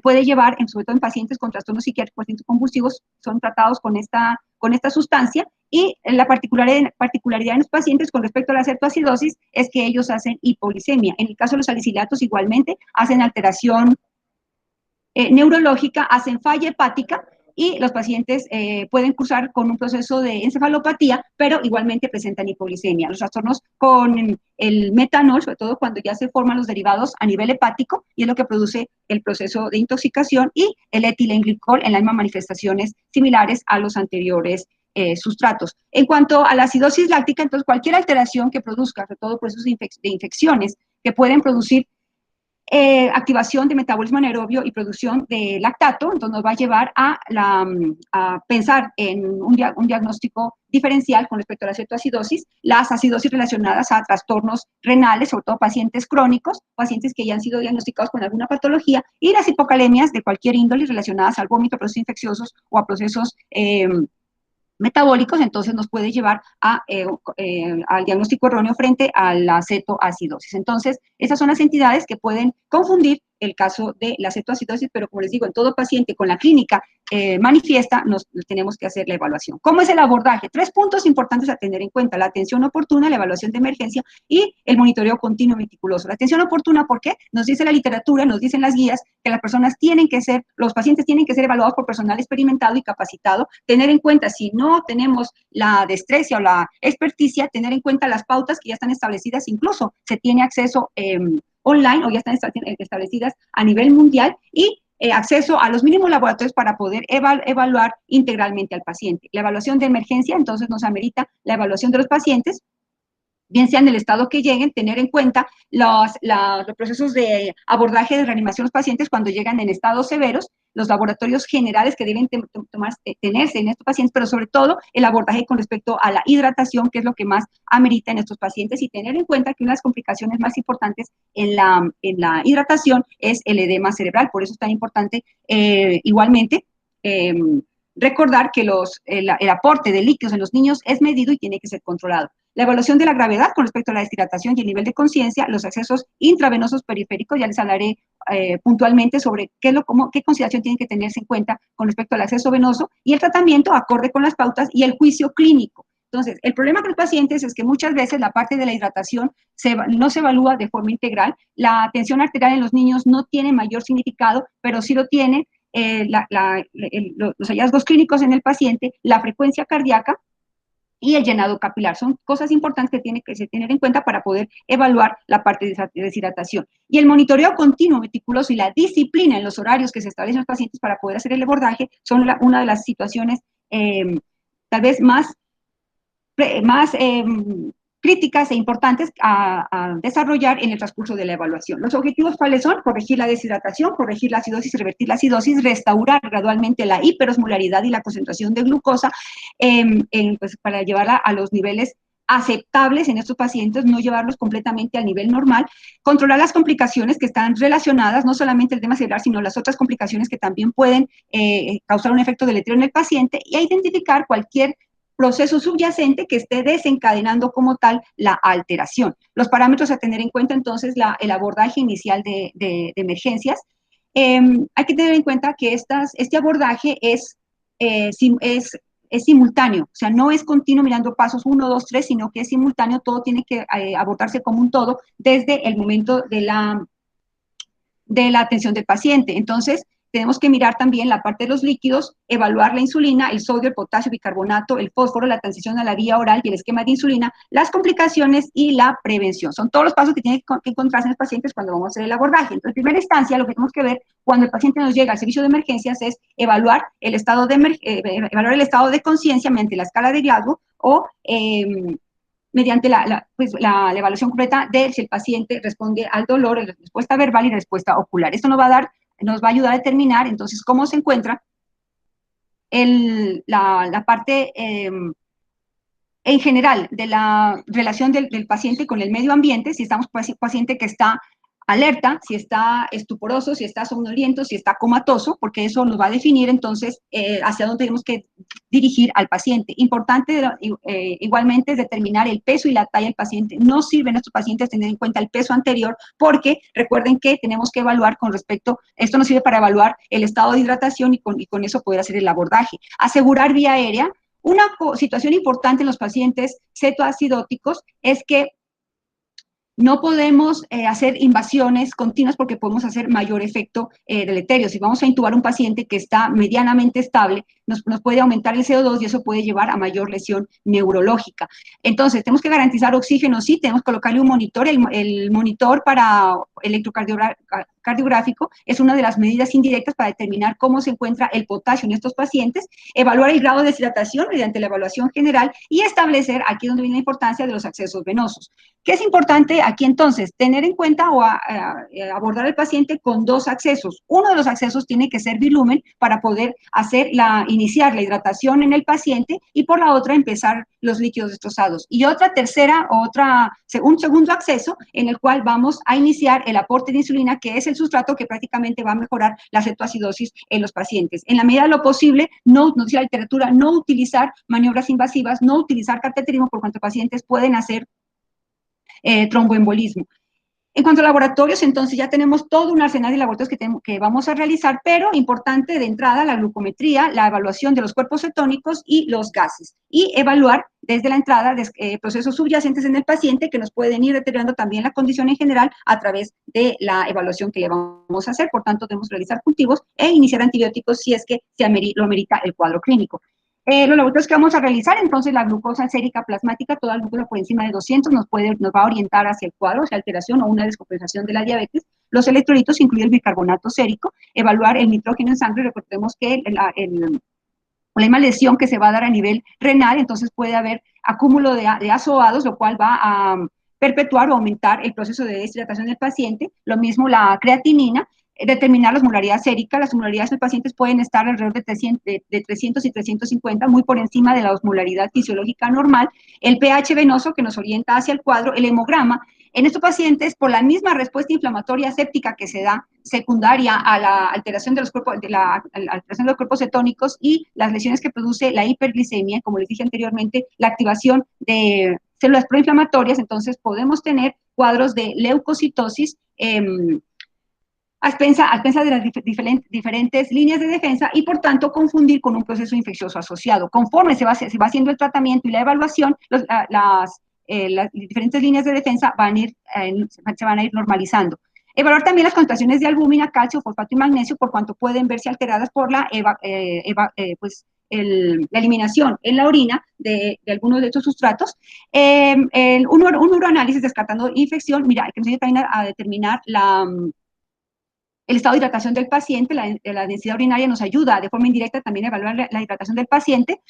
puede llevar, sobre todo en pacientes con trastornos psiquiátricos, pacientes convulsivos, son tratados con esta sustancia, y la particularidad en los pacientes con respecto a la cetoacidosis es que ellos hacen hipoglicemia. En el caso de los salicilatos, igualmente, hacen alteración neurológica, hacen falla hepática, y los pacientes pueden cursar con un proceso de encefalopatía, pero igualmente presentan hipoglicemia. Los trastornos con el metanol, sobre todo cuando ya se forman los derivados a nivel hepático, y es lo que produce el proceso de intoxicación, y el etilenglicol en las mismas manifestaciones similares a los anteriores sustratos. En cuanto a la acidosis láctica, entonces cualquier alteración que produzca, sobre todo procesos de infecciones que pueden producir activación de metabolismo anaerobio y producción de lactato, entonces nos va a llevar a pensar en un diagnóstico diferencial con respecto a la cetoacidosis, las acidosis relacionadas a trastornos renales, sobre todo pacientes crónicos, pacientes que ya han sido diagnosticados con alguna patología, y las hipocalemias de cualquier índole relacionadas al vómito, a procesos infecciosos o a procesos metabólicos, entonces nos puede llevar al diagnóstico erróneo frente a la cetoacidosis. Entonces, esas son las entidades que pueden confundir el caso de la cetoacidosis, pero como les digo, en todo paciente con la clínica manifiesta, tenemos que hacer la evaluación. ¿Cómo es el abordaje? 3 puntos importantes a tener en cuenta: la atención oportuna, la evaluación de emergencia y el monitoreo continuo meticuloso. La atención oportuna, ¿por qué? Nos dice la literatura, nos dicen las guías que los pacientes tienen que ser evaluados por personal experimentado y capacitado, tener en cuenta, si no tenemos la destreza o la experticia, tener en cuenta las pautas que ya están establecidas, incluso se tiene acceso online o ya están establecidas a nivel mundial, y acceso a los mínimos laboratorios para poder evaluar integralmente al paciente. La evaluación de emergencia, entonces, nos amerita la evaluación de los pacientes, bien sea en el estado que lleguen, tener en cuenta los procesos de abordaje de reanimación de los pacientes cuando llegan en estados severos, los laboratorios generales que deben tenerse en estos pacientes, pero sobre todo el abordaje con respecto a la hidratación, que es lo que más amerita en estos pacientes, y tener en cuenta que una de las complicaciones más importantes en la hidratación es el edema cerebral. Por eso es tan importante igualmente recordar que el aporte de líquidos en los niños es medido y tiene que ser controlado. La evaluación de la gravedad con respecto a la deshidratación y el nivel de conciencia, los accesos intravenosos periféricos, ya les hablaré puntualmente sobre qué consideración tiene que tenerse en cuenta con respecto al acceso venoso, y el tratamiento acorde con las pautas y el juicio clínico. Entonces, el problema con los pacientes es que muchas veces la parte de la hidratación no se evalúa de forma integral. La tensión arterial en los niños no tiene mayor significado, pero sí lo tiene los hallazgos clínicos en el paciente, la frecuencia cardíaca y el llenado capilar. Son cosas importantes que tiene que tener en cuenta para poder evaluar la parte de deshidratación. Y el monitoreo continuo, meticuloso, y la disciplina en los horarios que se establecen los pacientes para poder hacer el abordaje son una de las situaciones tal vez más críticas e importantes a desarrollar en el transcurso de la evaluación. Los objetivos, ¿cuáles son? Corregir la deshidratación, corregir la acidosis, revertir la acidosis, restaurar gradualmente la hiperosmolaridad y la concentración de glucosa pues, para llevarla a los niveles aceptables en estos pacientes, no llevarlos completamente al nivel normal, controlar las complicaciones que están relacionadas, no solamente el tema cerebral, sino las otras complicaciones que también pueden causar un efecto deletérea en el paciente, y a identificar cualquier proceso subyacente que esté desencadenando como tal la alteración. Los parámetros a tener en cuenta, entonces, el abordaje inicial de emergencias, Hay que tener en cuenta que este abordaje es simultáneo, o sea, no es continuo mirando pasos 1, 2, 3, sino que es simultáneo, todo tiene que abordarse como un todo desde el momento de la atención del paciente. Entonces, tenemos que mirar también la parte de los líquidos, evaluar la insulina, el sodio, el potasio, el bicarbonato, el fósforo, la transición a la vía oral y el esquema de insulina, las complicaciones y la prevención. Son todos los pasos que tienen que encontrarse en los pacientes cuando vamos a hacer el abordaje. Entonces, en primera instancia, lo que tenemos que ver cuando el paciente nos llega al servicio de emergencias es evaluar evaluar el estado de conciencia mediante la escala de Glasgow o mediante la evaluación completa de si el paciente responde al dolor, la respuesta verbal y la respuesta ocular. Esto nos va a ayudar a determinar entonces cómo se encuentra la parte en general de la relación del paciente con el medio ambiente, si estamos con un paciente que está alerta, si está estuporoso, si está somnoliento, si está comatoso, porque eso nos va a definir entonces hacia dónde tenemos que dirigir al paciente. Importante igualmente es determinar el peso y la talla del paciente. No sirve en estos pacientes tener en cuenta el peso anterior porque recuerden que tenemos que evaluar con respecto, esto nos sirve para evaluar el estado de hidratación y con eso poder hacer el abordaje. Asegurar vía aérea. Una situación importante en los pacientes cetoacidóticos es que no podemos hacer invasiones continuas porque podemos hacer mayor efecto deleterio. Si vamos a intubar un paciente que está medianamente estable, nos puede aumentar el CO2 y eso puede llevar a mayor lesión neurológica. Entonces, tenemos que garantizar oxígeno, sí, tenemos que colocarle un monitor. El monitor para electrocardiográfico es una de las medidas indirectas para determinar cómo se encuentra el potasio en estos pacientes, evaluar el grado de deshidratación mediante la evaluación general y establecer, aquí donde viene la importancia de los accesos venosos. ¿Qué es importante aquí entonces? Tener en cuenta o abordar al paciente con dos accesos. Uno de los accesos tiene que ser bilumen para poder iniciar la hidratación en el paciente y por la otra empezar los líquidos destrozados. Y un segundo acceso en el cual vamos a iniciar el aporte de insulina, que es el sustrato que prácticamente va a mejorar la cetoacidosis en los pacientes. En la medida de lo posible, nos dice la literatura, no utilizar maniobras invasivas, no utilizar cateterismo por cuanto pacientes pueden hacer tromboembolismo. En cuanto a laboratorios, entonces ya tenemos todo un arsenal de laboratorios que vamos a realizar, pero importante de entrada la glucometría, la evaluación de los cuerpos cetónicos y los gases. Y evaluar desde la entrada procesos subyacentes en el paciente que nos pueden ir deteriorando también la condición en general a través de la evaluación que le vamos a hacer. Por tanto, debemos realizar cultivos e iniciar antibióticos si es que lo amerita el cuadro clínico. Los laboratorios que vamos a realizar, entonces la glucosa sérica plasmática, toda glucosa por encima de 200 nos va a orientar hacia el cuadro, hacia alteración o una descompensación de la diabetes. Los electrolitos incluyen el bicarbonato sérico, evaluar el nitrógeno en sangre, recordemos que la misma lesión que se va a dar a nivel renal, entonces puede haber acúmulo de azoados, lo cual va a perpetuar o aumentar el proceso de deshidratación del paciente. Lo mismo la creatinina, determinar las molaridades séricas. Las molaridades de los pacientes pueden estar alrededor de 300 y 350, muy por encima de la osmolaridad fisiológica normal. El pH venoso que nos orienta hacia el cuadro, el hemograma. En estos pacientes, por la misma respuesta inflamatoria séptica que se da secundaria a la alteración de los cuerpos cetónicos y las lesiones que produce la hiperglicemia, como les dije anteriormente, la activación de células proinflamatorias, entonces podemos tener cuadros de leucocitosis a expensas de las diferentes líneas de defensa y, por tanto, confundir con un proceso infeccioso asociado. Conforme se va haciendo el tratamiento y la evaluación, las diferentes líneas de defensa se van a ir normalizando. Evaluar también las concentraciones de albúmina, calcio, fosfato y magnesio, por cuanto pueden verse alteradas por la eliminación en la orina de algunos de estos sustratos. Un uroanálisis descartando infección, mira, que nos ayuda también a determinar el estado de hidratación del paciente. La densidad urinaria nos ayuda de forma indirecta también a evaluar la hidratación del paciente.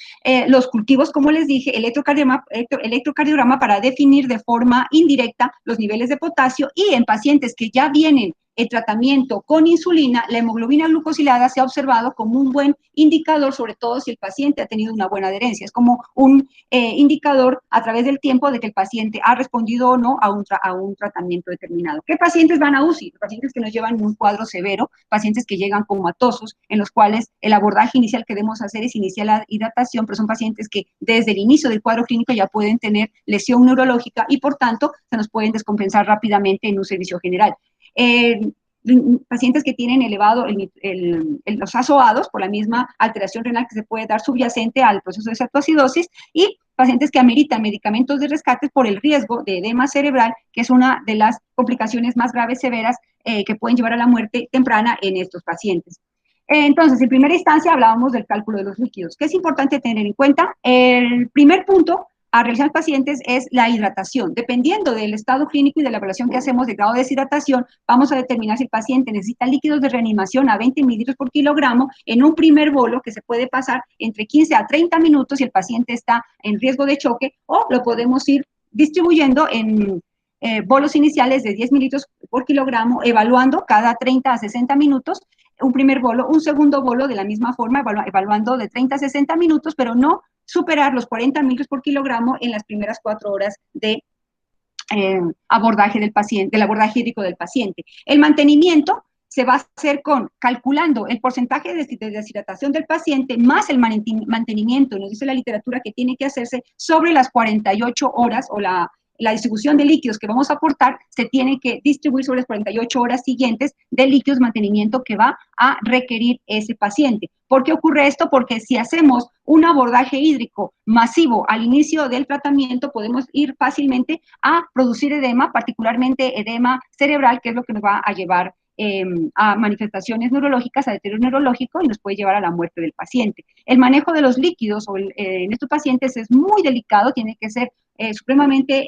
Los cultivos, como les dije, electrocardiograma para definir de forma indirecta los niveles de potasio, y en pacientes que ya vienen el tratamiento con insulina, la hemoglobina glucosilada se ha observado como un buen indicador, sobre todo si el paciente ha tenido una buena adherencia. Es como un indicador a través del tiempo de que el paciente ha respondido o no a un tratamiento determinado. ¿Qué pacientes van a UCI? Los pacientes que nos llevan un cuadro severo, pacientes que llegan comatosos, en los cuales el abordaje inicial que debemos hacer es iniciar la hidratación, pero son pacientes que desde el inicio del cuadro clínico ya pueden tener lesión neurológica y por tanto se nos pueden descompensar rápidamente en un servicio general. pacientes que tienen elevado los azoados por la misma alteración renal que se puede dar subyacente al proceso de cetoacidosis, y pacientes que ameritan medicamentos de rescate por el riesgo de edema cerebral, que es una de las complicaciones más graves, severas, que pueden llevar a la muerte temprana en estos pacientes. Entonces, en primera instancia hablábamos del cálculo de los líquidos. ¿Qué es importante tener en cuenta? El primer punto a realizar en pacientes es la hidratación. Dependiendo del estado clínico y de la evaluación que hacemos de grado de deshidratación, vamos a determinar si el paciente necesita líquidos de reanimación a 20 mililitros por kilogramo en un primer bolo que se puede pasar entre 15 a 30 minutos si el paciente está en riesgo de choque, o lo podemos ir distribuyendo en bolos iniciales de 10 mililitros por kilogramo, evaluando cada 30 a 60 minutos un primer bolo, un segundo bolo de la misma forma, evaluando de 30 a 60 minutos, pero no superar los 40 mililitros por kilogramo en las primeras 4 horas de abordaje del paciente, del abordaje hídrico del paciente. El mantenimiento se va a hacer calculando el porcentaje de deshidratación del paciente más el mantenimiento, nos dice la literatura, que tiene que hacerse sobre las 48 horas, o la distribución de líquidos que vamos a aportar se tiene que distribuir sobre las 48 horas siguientes de líquidos mantenimiento que va a requerir ese paciente. ¿Por qué ocurre esto? Porque si hacemos un abordaje hídrico masivo al inicio del tratamiento, podemos ir fácilmente a producir edema, particularmente edema cerebral, que es lo que nos va a llevar a manifestaciones neurológicas, a deterioro neurológico, y nos puede llevar a la muerte del paciente. El manejo de los líquidos en estos pacientes es muy delicado, tiene que ser supremamente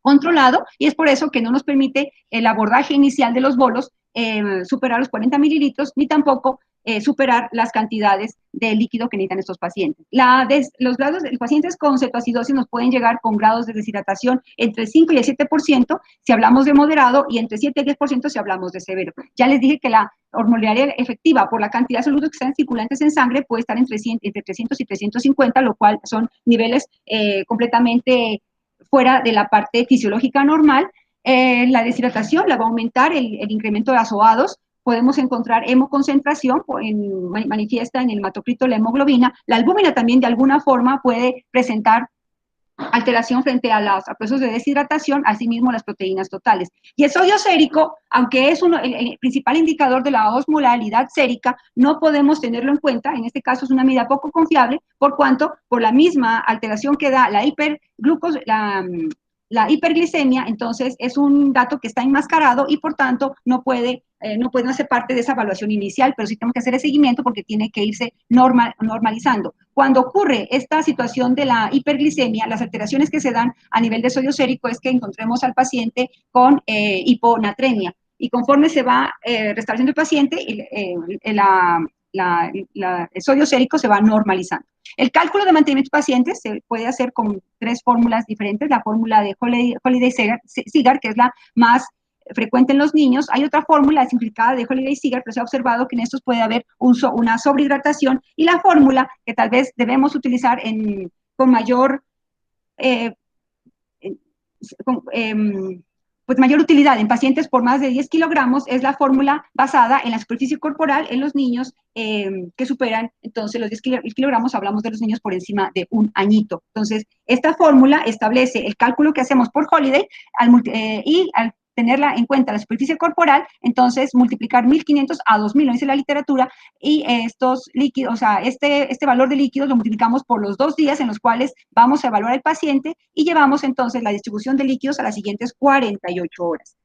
controlado, y es por eso que no nos permite el abordaje inicial de los bolos superar los 40 mililitros, ni tampoco superar las cantidades de líquido que necesitan estos pacientes. Los grados de pacientes con cetoacidosis nos pueden llegar con grados de deshidratación entre el 5 y el 7% si hablamos de moderado, y entre 7 y 10% si hablamos de severo. Ya les dije que la osmolaridad efectiva por la cantidad de solutos que están circulantes en sangre puede estar entre 300 y 350, lo cual son niveles completamente fuera de la parte fisiológica normal. La deshidratación la va a aumentar el incremento de azoados. Podemos encontrar hemoconcentración, manifiesta en el hematocrito la hemoglobina. La albúmina también de alguna forma puede presentar alteración frente a los procesos de deshidratación, asimismo las proteínas totales. Y el sodio sérico, aunque es el principal indicador de la osmolaridad sérica, no podemos tenerlo en cuenta. En este caso es una medida poco confiable, por cuanto, por la misma alteración que da la hiperglicemia, entonces es un dato que está enmascarado y por tanto no puede hacer parte de esa evaluación inicial, pero sí tenemos que hacer el seguimiento porque tiene que irse normalizando. Cuando ocurre esta situación de la hiperglicemia, las alteraciones que se dan a nivel de sodio sérico es que encontremos al paciente con hiponatremia, y conforme se va restableciendo el paciente, el sodio sérico se va normalizando. El cálculo de mantenimiento de pacientes se puede hacer con 3 fórmulas diferentes. La fórmula de Holiday-Segar, que es la más frecuente en los niños. Hay otra fórmula simplificada de Holiday-Segar, pero se ha observado que en estos puede haber una sobrehidratación, y la fórmula que tal vez debemos utilizar con mayor pues mayor utilidad en pacientes por más de 10 kilogramos es la fórmula basada en la superficie corporal en los niños que superan entonces los 10 kilogramos. Hablamos de los niños por encima de un añito. Entonces, esta fórmula establece el cálculo que hacemos por Holiday y al tenerla en cuenta la superficie corporal, entonces multiplicar 1500 a 2000, lo dice la literatura, y estos líquidos, o sea, este valor de líquidos lo multiplicamos por los 2 días en los cuales vamos a evaluar al paciente, y llevamos entonces la distribución de líquidos a las siguientes 48 horas.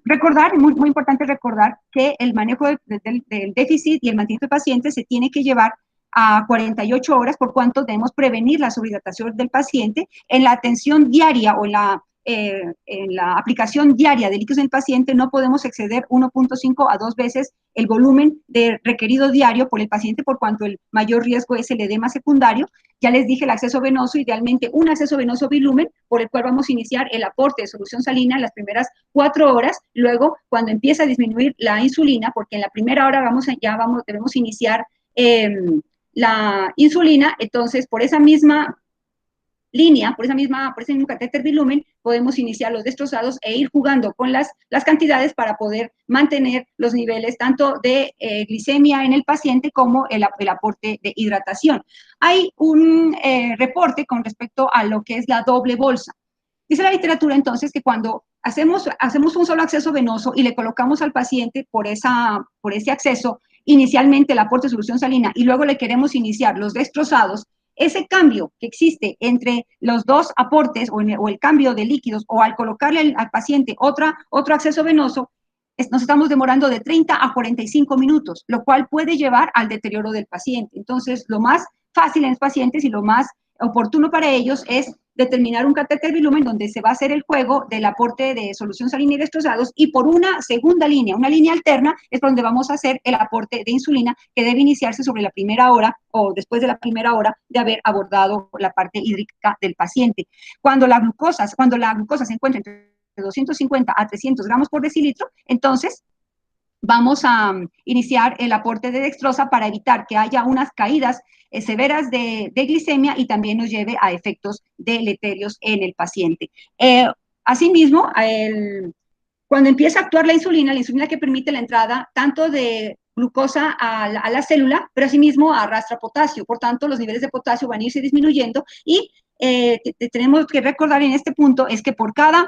Recordar, muy importante recordar que el manejo del déficit y el mantenimiento del paciente se tiene que llevar a 48 horas, por cuanto debemos prevenir la sobrehidratación del paciente. En la atención diaria o en la aplicación diaria de líquidos en el paciente no podemos exceder 1.5 a 2 veces el volumen requerido diario por el paciente, por cuanto el mayor riesgo es el edema secundario. Ya les dije el acceso venoso, idealmente un acceso venoso bilumen, por el cual vamos a iniciar el aporte de solución salina en las primeras 4 horas. Luego, cuando empieza a disminuir la insulina, porque en la primera hora debemos iniciar la insulina, entonces por esa misma línea, por ese mismo catéter bilumen, podemos iniciar los destrozados e ir jugando con las cantidades para poder mantener los niveles tanto de glicemia en el paciente como el aporte de hidratación. Hay un reporte con respecto a lo que es la doble bolsa. Dice la literatura entonces que cuando hacemos un solo acceso venoso y le colocamos al paciente por ese acceso inicialmente el aporte de solución salina y luego le queremos iniciar los destrozados, ese cambio que existe entre los dos aportes o el cambio de líquidos o al colocarle al paciente otro acceso venoso, nos estamos demorando de 30 a 45 minutos, lo cual puede llevar al deterioro del paciente. Entonces, lo más fácil en los pacientes y lo más oportuno para ellos es determinar un catéter bilumen donde se va a hacer el juego del aporte de solución salina y destrozados y por una segunda línea, una línea alterna, es por donde vamos a hacer el aporte de insulina que debe iniciarse sobre la primera hora o después de la primera hora de haber abordado la parte hídrica del paciente. Cuando la glucosa se encuentra entre 250 a 300 gramos por decilitro, entonces vamos a iniciar el aporte de dextrosa para evitar que haya unas caídas severas de glicemia y también nos lleve a efectos deleterios en el paciente. Asimismo, cuando empieza a actuar la insulina que permite la entrada tanto de glucosa a la célula, pero asimismo arrastra potasio. Por tanto, los niveles de potasio van a irse disminuyendo y tenemos que recordar en este punto es que por cada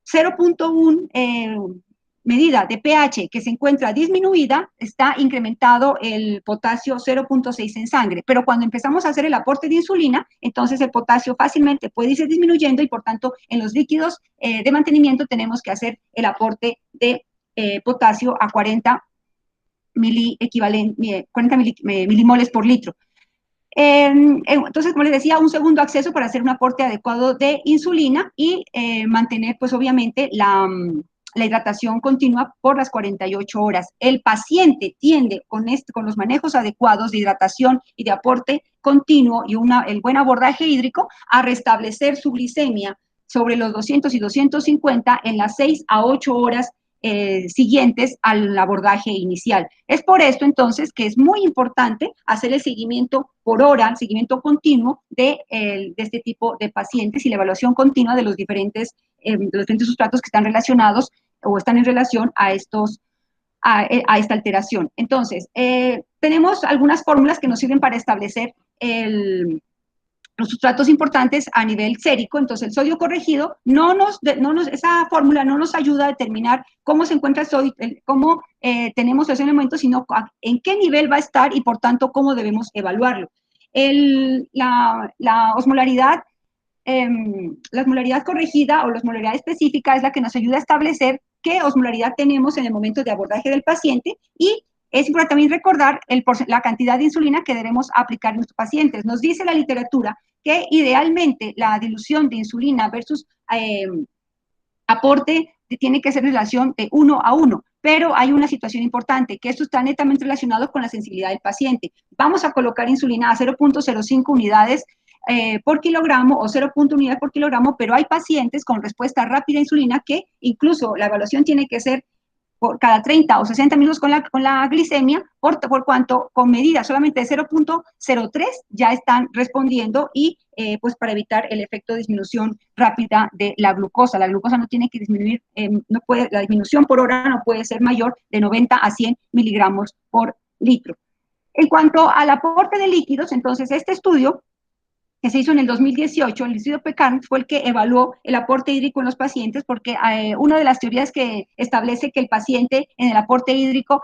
0.1 medida de pH que se encuentra disminuida, está incrementado el potasio 0.6 en sangre. Pero cuando empezamos a hacer el aporte de insulina, entonces el potasio fácilmente puede irse disminuyendo y por tanto en los líquidos de mantenimiento tenemos que hacer el aporte de potasio a 40 milimoles por litro. Entonces, como les decía, un segundo acceso para hacer un aporte adecuado de insulina y mantener, pues obviamente, la hidratación continua por las 48 horas. El paciente tiende con los manejos adecuados de hidratación y de aporte continuo y el buen abordaje hídrico a restablecer su glicemia sobre los 200 y 250 en las 6 a 8 horas siguientes al abordaje inicial. Es por esto entonces que es muy importante hacer el seguimiento por hora, el seguimiento continuo de este tipo de pacientes y la evaluación continua de los diferentes sustratos que están relacionados o están en relación a esta alteración. Entonces, tenemos algunas fórmulas que nos sirven para establecer los sustratos importantes a nivel sérico. Entonces el sodio corregido esa fórmula no nos ayuda a determinar cómo se encuentra el sodio, cómo tenemos ese elemento, sino en qué nivel va a estar y por tanto cómo debemos evaluarlo. La osmolaridad corregida o la osmolaridad específica es la que nos ayuda a establecer qué osmolaridad tenemos en el momento de abordaje del paciente y es importante también recordar la cantidad de insulina que debemos aplicar a nuestros pacientes. Nos dice la literatura que idealmente la dilución de insulina versus aporte tiene que ser relación de 1 a 1, pero hay una situación importante, que esto está netamente relacionado con la sensibilidad del paciente. Vamos a colocar insulina a 0.05 unidades por kilogramo o 0.1 unidades por kilogramo, pero hay pacientes con respuesta rápida a insulina que incluso la evaluación tiene que ser por cada 30 o 60 minutos con la glicemia, por cuanto con medidas solamente de 0.03 ya están respondiendo y pues para evitar el efecto de disminución rápida de la glucosa. La glucosa no tiene que disminuir, la disminución por hora no puede ser mayor de 90 a 100 miligramos por litro. En cuanto al aporte de líquidos, entonces este estudio que se hizo en el 2018, el estudio PECARN fue el que evaluó el aporte hídrico en los pacientes, porque una de las teorías que establece que el paciente en el aporte hídrico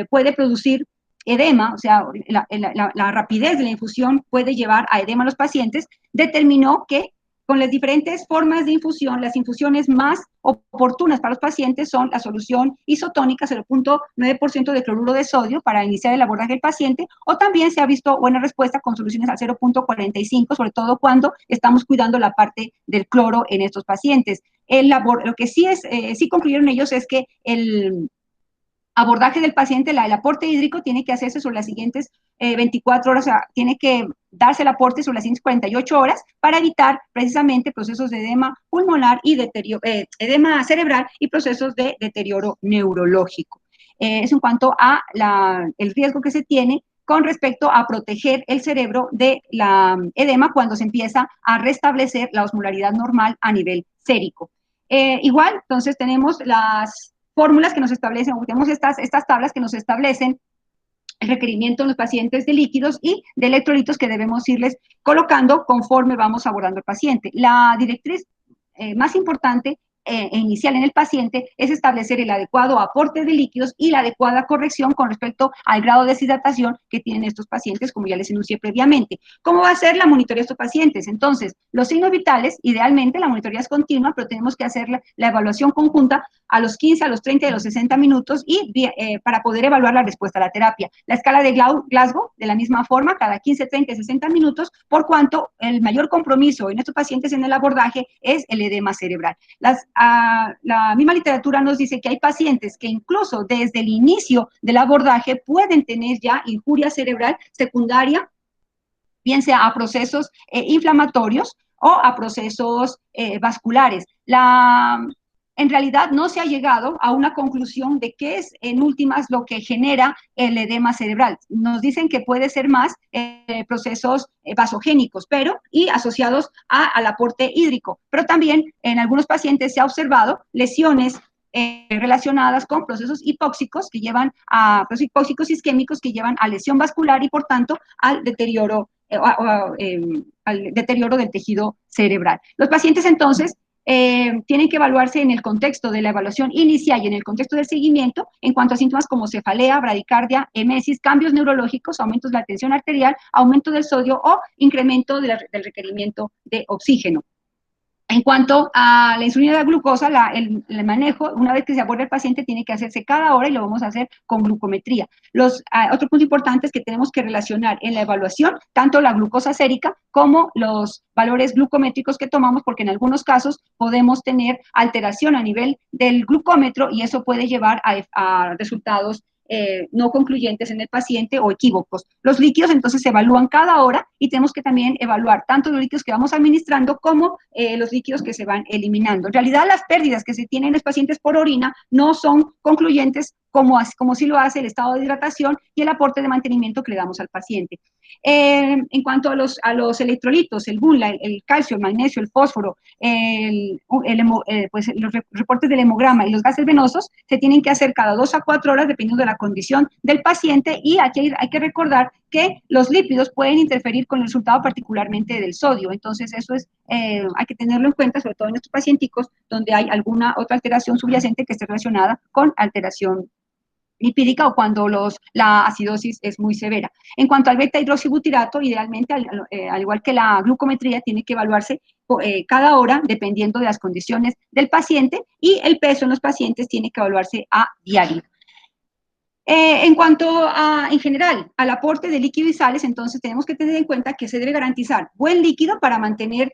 puede producir edema, o sea, la rapidez de la infusión puede llevar a edema a los pacientes, determinó que con las diferentes formas de infusión, las infusiones más oportunas para los pacientes son la solución isotónica 0.9% de cloruro de sodio para iniciar el abordaje del paciente, o también se ha visto buena respuesta con soluciones al 0.45, sobre todo cuando estamos cuidando la parte del cloro en estos pacientes. Lo que sí concluyeron ellos es que el abordaje del paciente, el aporte hídrico tiene que hacerse sobre las siguientes 24 horas, o sea, tiene que darse el aporte sobre las siguientes 48 horas para evitar precisamente procesos de edema pulmonar y edema cerebral y procesos de deterioro neurológico. Es en cuanto a el riesgo que se tiene con respecto a proteger el cerebro de la edema cuando se empieza a restablecer la osmolaridad normal a nivel sérico. Igual, entonces tenemos las fórmulas que nos establecen, o tenemos estas tablas que nos establecen el requerimiento en los pacientes de líquidos y de electrolitos que debemos irles colocando conforme vamos abordando al paciente. La directriz más importante inicial en el paciente es establecer el adecuado aporte de líquidos y la adecuada corrección con respecto al grado de deshidratación que tienen estos pacientes, como ya les enuncié previamente. ¿Cómo va a ser la monitoría de estos pacientes? Entonces, los signos vitales, idealmente la monitoría es continua, pero tenemos que hacer la evaluación conjunta a los 15, a los 30 y a los 60 minutos y para poder evaluar la respuesta a la terapia. La escala de Glasgow, de la misma forma, cada 15, 30 y 60 minutos, por cuanto el mayor compromiso en estos pacientes en el abordaje es el edema cerebral. La misma literatura nos dice que hay pacientes que incluso desde el inicio del abordaje pueden tener ya injuria cerebral secundaria, bien sea a procesos inflamatorios o a procesos vasculares. En realidad no se ha llegado a una conclusión de qué es en últimas lo que genera el edema cerebral. Nos dicen que puede ser más procesos vasogénicos, pero y asociados al aporte hídrico. Pero también en algunos pacientes se ha observado lesiones relacionadas con procesos hipóxicos que llevan a procesos hipóxicos isquémicos que llevan a lesión vascular y por tanto al deterioro del tejido cerebral. Los pacientes entonces tienen que evaluarse en el contexto de la evaluación inicial y en el contexto del seguimiento en cuanto a síntomas como cefalea, bradicardia, emesis, cambios neurológicos, aumentos de la tensión arterial, aumento del sodio o incremento del requerimiento de oxígeno. En cuanto a la insulina y la glucosa, el manejo, una vez que se aborda el paciente, tiene que hacerse cada hora y lo vamos a hacer con glucometría. Otro punto importante es que tenemos que relacionar en la evaluación tanto la glucosa sérica como los valores glucométricos que tomamos, porque en algunos casos podemos tener alteración a nivel del glucómetro y eso puede llevar a resultados no concluyentes en el paciente o equívocos. Los líquidos entonces se evalúan cada hora y tenemos que también evaluar tanto los líquidos que vamos administrando como los líquidos que se van eliminando. En realidad las pérdidas que se tienen en los pacientes por orina no son concluyentes como sí lo hace el estado de hidratación y el aporte de mantenimiento que le damos al paciente. En cuanto a los electrolitos, el BUNLA, el calcio, el magnesio, el fósforo, pues los reportes del hemograma y los gases venosos se tienen que hacer cada 2 a 4 horas dependiendo de la condición del paciente y aquí hay que recordar que los lípidos pueden interferir con el resultado particularmente del sodio, entonces eso hay que tenerlo en cuenta, sobre todo en estos pacienticos donde hay alguna otra alteración subyacente que esté relacionada con alteración lipídica o cuando la acidosis es muy severa. En cuanto al beta-hidroxibutirato, idealmente, al igual que la glucometría, tiene que evaluarse cada hora dependiendo de las condiciones del paciente y el peso en los pacientes tiene que evaluarse a diario. En cuanto en general, al aporte de líquido y sales, entonces tenemos que tener en cuenta que se debe garantizar buen líquido para mantener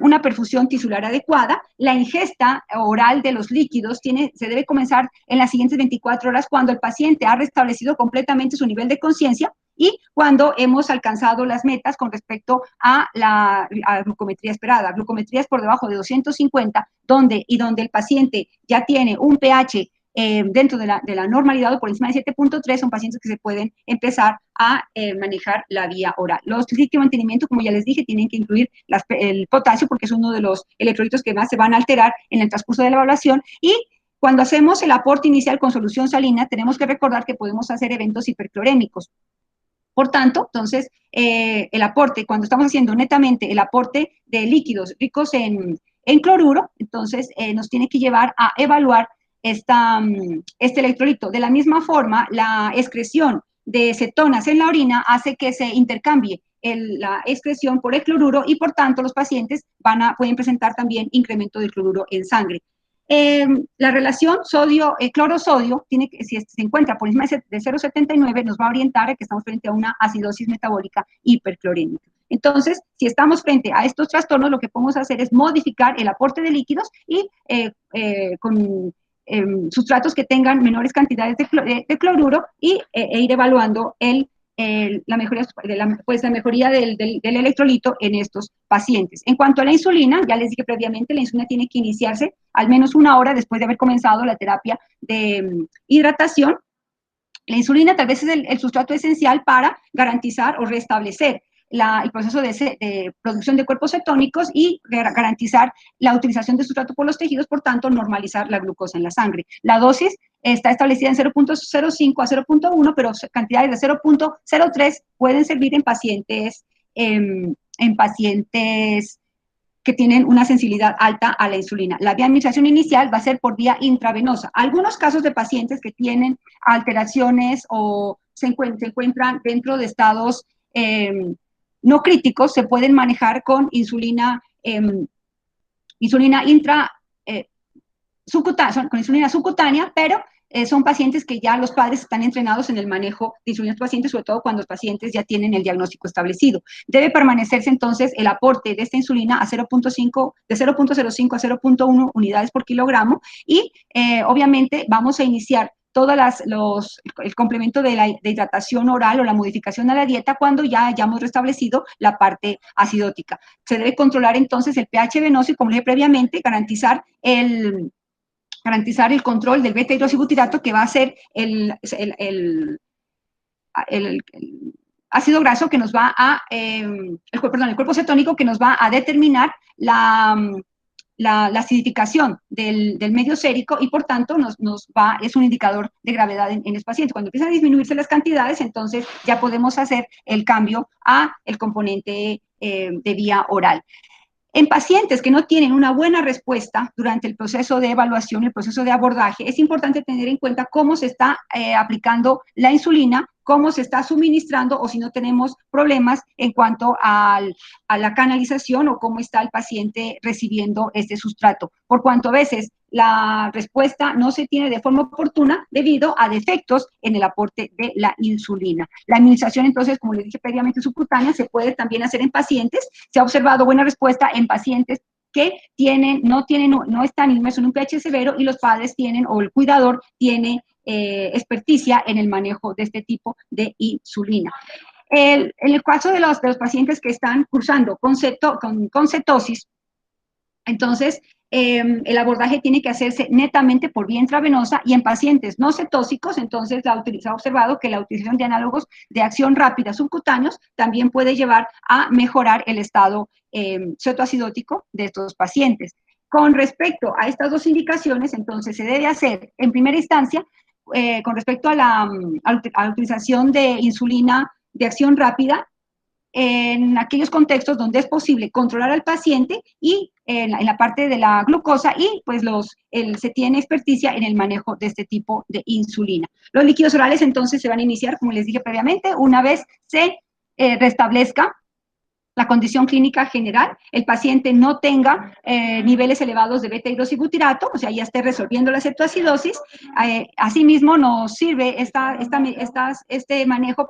una perfusión tisular adecuada. La ingesta oral de los líquidos se debe comenzar en las siguientes 24 horas cuando el paciente ha restablecido completamente su nivel de conciencia y cuando hemos alcanzado las metas con respecto a la glucometría esperada. Glucometrías por debajo de 250, donde el paciente ya tiene un pH dentro de la normalidad o por encima de 7.3 son pacientes que se pueden empezar a manejar la vía oral. Los líquidos de mantenimiento, como ya les dije, tienen que incluir el potasio porque es uno de los electrolitos que más se van a alterar en el transcurso de la evaluación y cuando hacemos el aporte inicial con solución salina tenemos que recordar que podemos hacer eventos hiperclorémicos. Por tanto, entonces, el aporte, cuando estamos haciendo netamente el aporte de líquidos ricos en cloruro, entonces nos tiene que llevar a evaluar este electrolito. De la misma forma, la excreción de cetonas en la orina hace que se intercambie la excreción por el cloruro y por tanto los pacientes pueden presentar también incremento del cloruro en sangre. La relación cloro-sodio, si se encuentra por encima de 0,79, nos va a orientar a que estamos frente a una acidosis metabólica hiperclorémica. Entonces, si estamos frente a estos trastornos, lo que podemos hacer es modificar el aporte de líquidos y con sustratos que tengan menores cantidades de cloruro e ir evaluando la mejoría del electrolito en estos pacientes. En cuanto a la insulina, ya les dije previamente, la insulina tiene que iniciarse al menos 1 hora después de haber comenzado la terapia de hidratación. La insulina tal vez es el sustrato esencial para garantizar o restablecer el proceso de producción de cuerpos cetónicos y garantizar la utilización de sustrato por los tejidos, por tanto, normalizar la glucosa en la sangre. La dosis está establecida en 0.05 a 0.1, pero cantidades de 0.03 pueden servir en pacientes que tienen una sensibilidad alta a la insulina. La vía de administración inicial va a ser por vía intravenosa. Algunos casos de pacientes que tienen alteraciones o se encuentran dentro de estados no críticos se pueden manejar con insulina, insulina intra, con insulina subcutánea, pero son pacientes que ya los padres están entrenados en el manejo de insulina a los pacientes, sobre todo cuando los pacientes ya tienen el diagnóstico establecido. Debe permanecerse entonces el aporte de esta insulina a 0.5, de 0.05 a 0.1 unidades por kilogramo y obviamente vamos a iniciar el complemento de hidratación oral o la modificación a la dieta cuando ya hayamos restablecido la parte acidótica. Se debe controlar entonces el pH venoso y, como dije previamente, garantizar el control del beta-hidroxibutirato, que va a ser el ácido graso que nos va a, el cuerpo cetónico que nos va a determinar la acidificación del medio sérico y por tanto es un indicador de gravedad en los pacientes. Cuando empiezan a disminuirse las cantidades, entonces ya podemos hacer el cambio a el componente de vía oral. En pacientes que no tienen una buena respuesta durante el proceso de evaluación, el proceso de abordaje, es importante tener en cuenta cómo se está aplicando la insulina, cómo se está suministrando o si no tenemos problemas en cuanto a la canalización o cómo está el paciente recibiendo este sustrato. Por cuanto a veces la respuesta no se tiene de forma oportuna debido a defectos en el aporte de la insulina. La administración, entonces, como les dije previamente, subcutánea, se puede también hacer en pacientes. Se ha observado buena respuesta en pacientes que no están inmersos en un pH severo y los padres tienen, o el cuidador tiene experticia en el manejo de este tipo de insulina. En el caso de los pacientes que están cursando con cetosis, entonces, el abordaje tiene que hacerse netamente por vía intravenosa y en pacientes no cetóxicos, entonces se ha observado que la utilización de análogos de acción rápida subcutáneos también puede llevar a mejorar el estado cetoacidótico de estos pacientes. Con respecto a estas dos indicaciones, entonces se debe hacer en primera instancia, con respecto a la utilización de insulina de acción rápida, en aquellos contextos donde es posible controlar al paciente y en la parte de la glucosa y pues se tiene experticia en el manejo de este tipo de insulina. Los líquidos orales entonces se van a iniciar, como les dije previamente, una vez se restablezca la condición clínica general, el paciente no tenga niveles elevados de beta-hidroxibutirato, o sea, ya esté resolviendo la cetoacidosis. Asimismo, nos sirve este manejo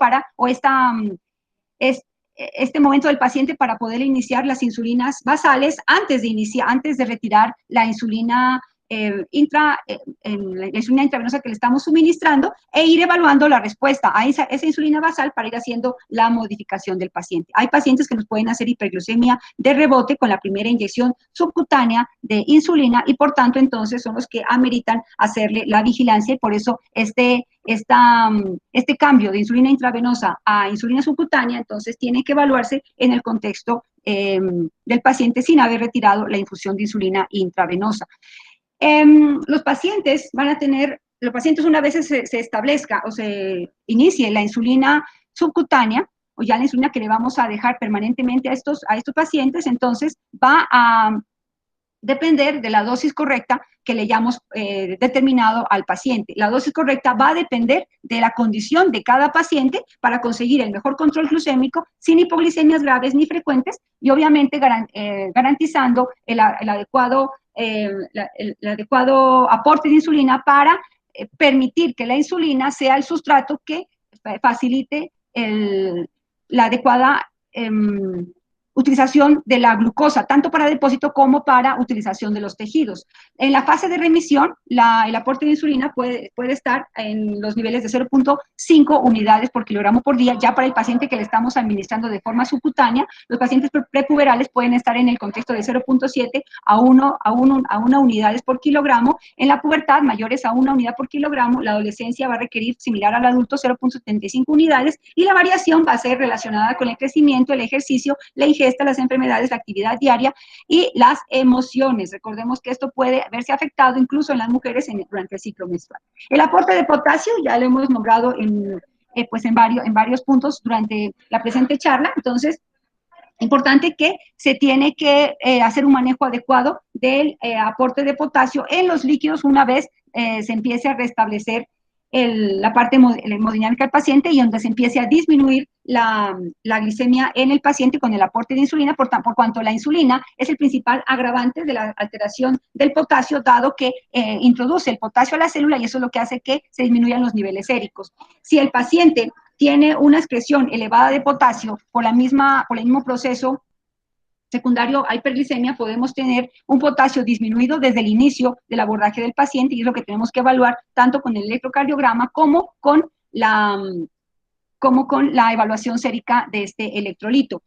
este momento del paciente para poder iniciar las insulinas basales antes de retirar la insulina la insulina intravenosa que le estamos suministrando e ir evaluando la respuesta a esa insulina basal para ir haciendo la modificación del paciente. Hay pacientes que nos pueden hacer hiperglucemia de rebote con la primera inyección subcutánea de insulina y por tanto entonces son los que ameritan hacerle la vigilancia y por eso este cambio de insulina intravenosa a insulina subcutánea entonces tiene que evaluarse en el contexto del paciente sin haber retirado la infusión de insulina intravenosa. Los pacientes una vez se establezca o se inicie la insulina subcutánea, o ya la insulina que le vamos a dejar permanentemente a estos pacientes, entonces va a depender de la dosis correcta que le hayamos determinado al paciente. La dosis correcta va a depender de la condición de cada paciente para conseguir el mejor control glucémico sin hipoglicemias graves ni frecuentes y obviamente garantizando el adecuado aporte de insulina para permitir que la insulina sea el sustrato que facilite la adecuada utilización de la glucosa, tanto para depósito como para utilización de los tejidos. En la fase de remisión, el aporte de insulina puede estar en los niveles de 0.5 unidades por kilogramo por día. Ya para el paciente que le estamos administrando de forma subcutánea, los pacientes prepuberales pueden estar en el contexto de 0.7 a 1 unidades por kilogramo. En la pubertad, mayores a 1 unidad por kilogramo. La adolescencia va a requerir, similar al adulto, 0.75 unidades y la variación va a ser relacionada con el crecimiento, el ejercicio, la ingesta, las enfermedades, la actividad diaria y las emociones. Recordemos que esto puede verse afectado incluso en las mujeres durante el ciclo menstrual. El aporte de potasio ya lo hemos nombrado en varios puntos durante la presente charla. Entonces, Importante que se tiene que hacer un manejo adecuado del aporte de potasio en los líquidos una vez se empiece a restablecer la parte hemodinámica del paciente y donde se empiece a disminuir la glicemia en el paciente con el aporte de insulina, por cuanto la insulina es el principal agravante de la alteración del potasio, dado que introduce el potasio a la célula y eso es lo que hace que se disminuyan los niveles séricos. Si el paciente tiene una excreción elevada de potasio por el mismo proceso secundario a hiperglicemia, podemos tener un potasio disminuido desde el inicio del abordaje del paciente y es lo que tenemos que evaluar tanto con el electrocardiograma como con la evaluación sérica de este electrolito.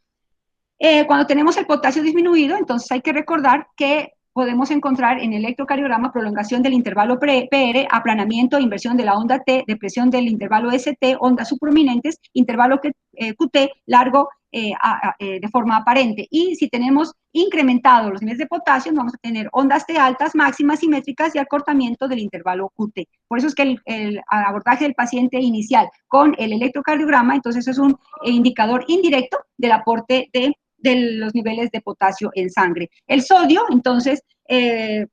Cuando tenemos el potasio disminuido, entonces hay que recordar que podemos encontrar en el electrocardiograma prolongación del intervalo PR, aplanamiento, inversión de la onda T, depresión del intervalo ST, ondas subprominentes, intervalo QT largo de forma aparente. Y si tenemos incrementados los niveles de potasio, vamos a tener ondas T altas, máximas simétricas y acortamiento del intervalo QT. Por eso es que el abordaje del paciente inicial con el electrocardiograma, entonces es un indicador indirecto del aporte de los niveles de potasio en sangre. El sodio, entonces,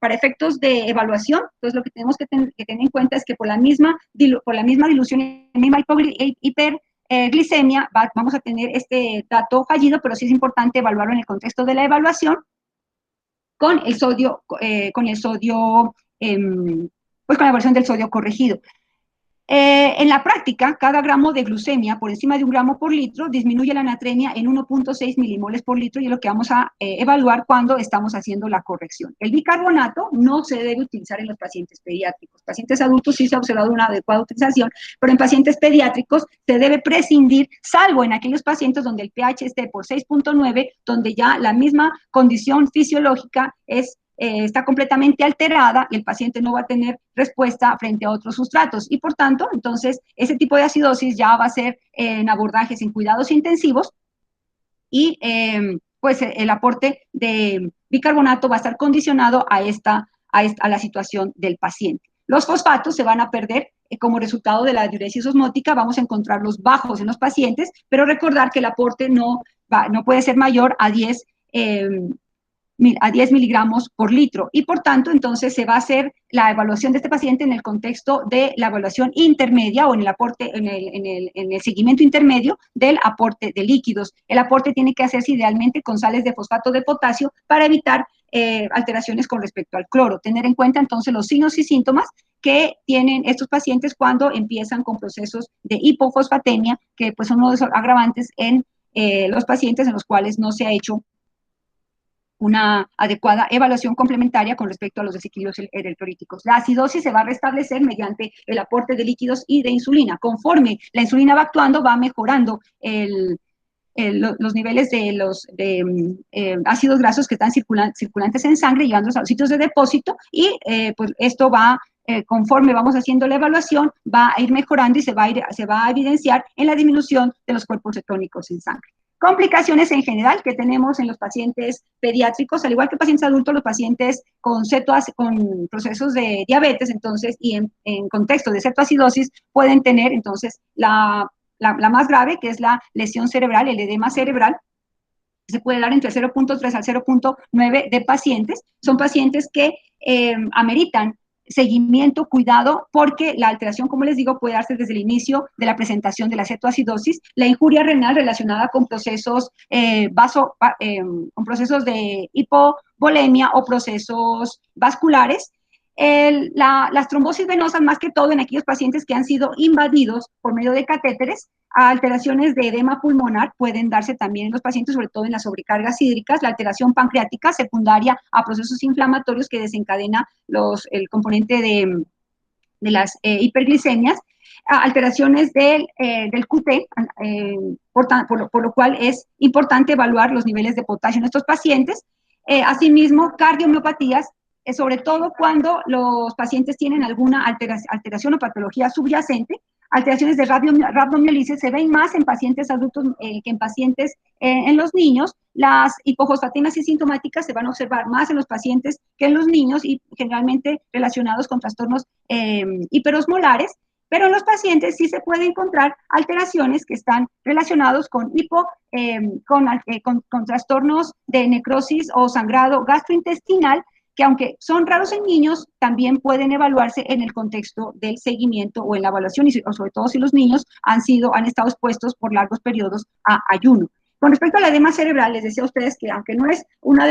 para efectos de evaluación, entonces lo que tenemos que tener en cuenta es que por la misma dilución y la misma hiperglicemia vamos a tener este dato fallido, pero sí es importante evaluarlo en el contexto de la evaluación con el sodio, pues con la evaluación del sodio corregido. En la práctica, cada gramo de glucemia por encima de 1 gramo por litro disminuye la natremia en 1.6 milimoles por litro y es lo que vamos a evaluar cuando estamos haciendo la corrección. El bicarbonato no se debe utilizar en los pacientes pediátricos. Pacientes adultos sí se ha observado una adecuada utilización, pero en pacientes pediátricos se debe prescindir, salvo en aquellos pacientes donde el pH esté por 6.9, donde ya la misma condición fisiológica está completamente alterada y el paciente no va a tener respuesta frente a otros sustratos. Y por tanto, entonces, ese tipo de acidosis ya va a ser en abordajes en cuidados intensivos y pues el aporte de bicarbonato va a estar condicionado a la situación del paciente. Los fosfatos se van a perder como resultado de la diuresis osmótica, vamos a encontrarlos bajos en los pacientes, pero recordar que el aporte no puede ser mayor a 10 miligramos por litro y por tanto entonces se va a hacer la evaluación de este paciente en el contexto de la evaluación intermedia o en el aporte, en el seguimiento intermedio del aporte de líquidos. El aporte tiene que hacerse idealmente con sales de fosfato de potasio para evitar alteraciones con respecto al cloro. Tener en cuenta entonces los signos y síntomas que tienen estos pacientes cuando empiezan con procesos de hipofosfatemia, que pues son uno de los agravantes en los pacientes en los cuales no se ha hecho una adecuada evaluación complementaria con respecto a los desequilibrios electrolíticos. La acidosis se va a restablecer mediante el aporte de líquidos y de insulina. Conforme la insulina va actuando, va mejorando los niveles de los ácidos grasos que están circulantes en sangre, llevándolos a los sitios de depósito y pues esto va, conforme vamos haciendo la evaluación, va a ir mejorando y se va a evidenciar en la disminución de los cuerpos cetónicos en sangre. Complicaciones en general que tenemos en los pacientes pediátricos, al igual que pacientes adultos, los pacientes con procesos de diabetes, entonces, y en contexto de cetoacidosis, pueden tener, entonces, la más grave, que es la lesión cerebral, el edema cerebral, se puede dar entre 0.3 al 0.9 de pacientes. Son pacientes que ameritan seguimiento, cuidado, porque la alteración, como les digo, puede darse desde el inicio de la presentación de la cetoacidosis, la injuria renal relacionada con procesos con procesos de hipovolemia o procesos vasculares, las trombosis venosas, más que todo en aquellos pacientes que han sido invadidos por medio de catéteres, alteraciones de edema pulmonar pueden darse también en los pacientes, sobre todo en las sobrecargas hídricas, la alteración pancreática secundaria a procesos inflamatorios que desencadena el componente de las hiperglicemias, alteraciones del QT, por lo cual es importante evaluar los niveles de potasio en estos pacientes. Asimismo, cardiomiopatías, sobre todo cuando los pacientes tienen alguna alteración o patología subyacente. Alteraciones de rhabdomiólisis se ven más en pacientes adultos que en pacientes en los niños. Las hipofosfatemias asintomáticas se van a observar más en los pacientes que en los niños y generalmente relacionados con trastornos hiperosmolares. Pero en los pacientes sí se puede encontrar alteraciones que están relacionados con con trastornos de necrosis o sangrado gastrointestinal, que aunque son raros en niños, también pueden evaluarse en el contexto del seguimiento o en la evaluación, y sobre todo si los niños han estado expuestos por largos periodos a ayuno. Con respecto al edema cerebral, les decía a ustedes que aunque no es una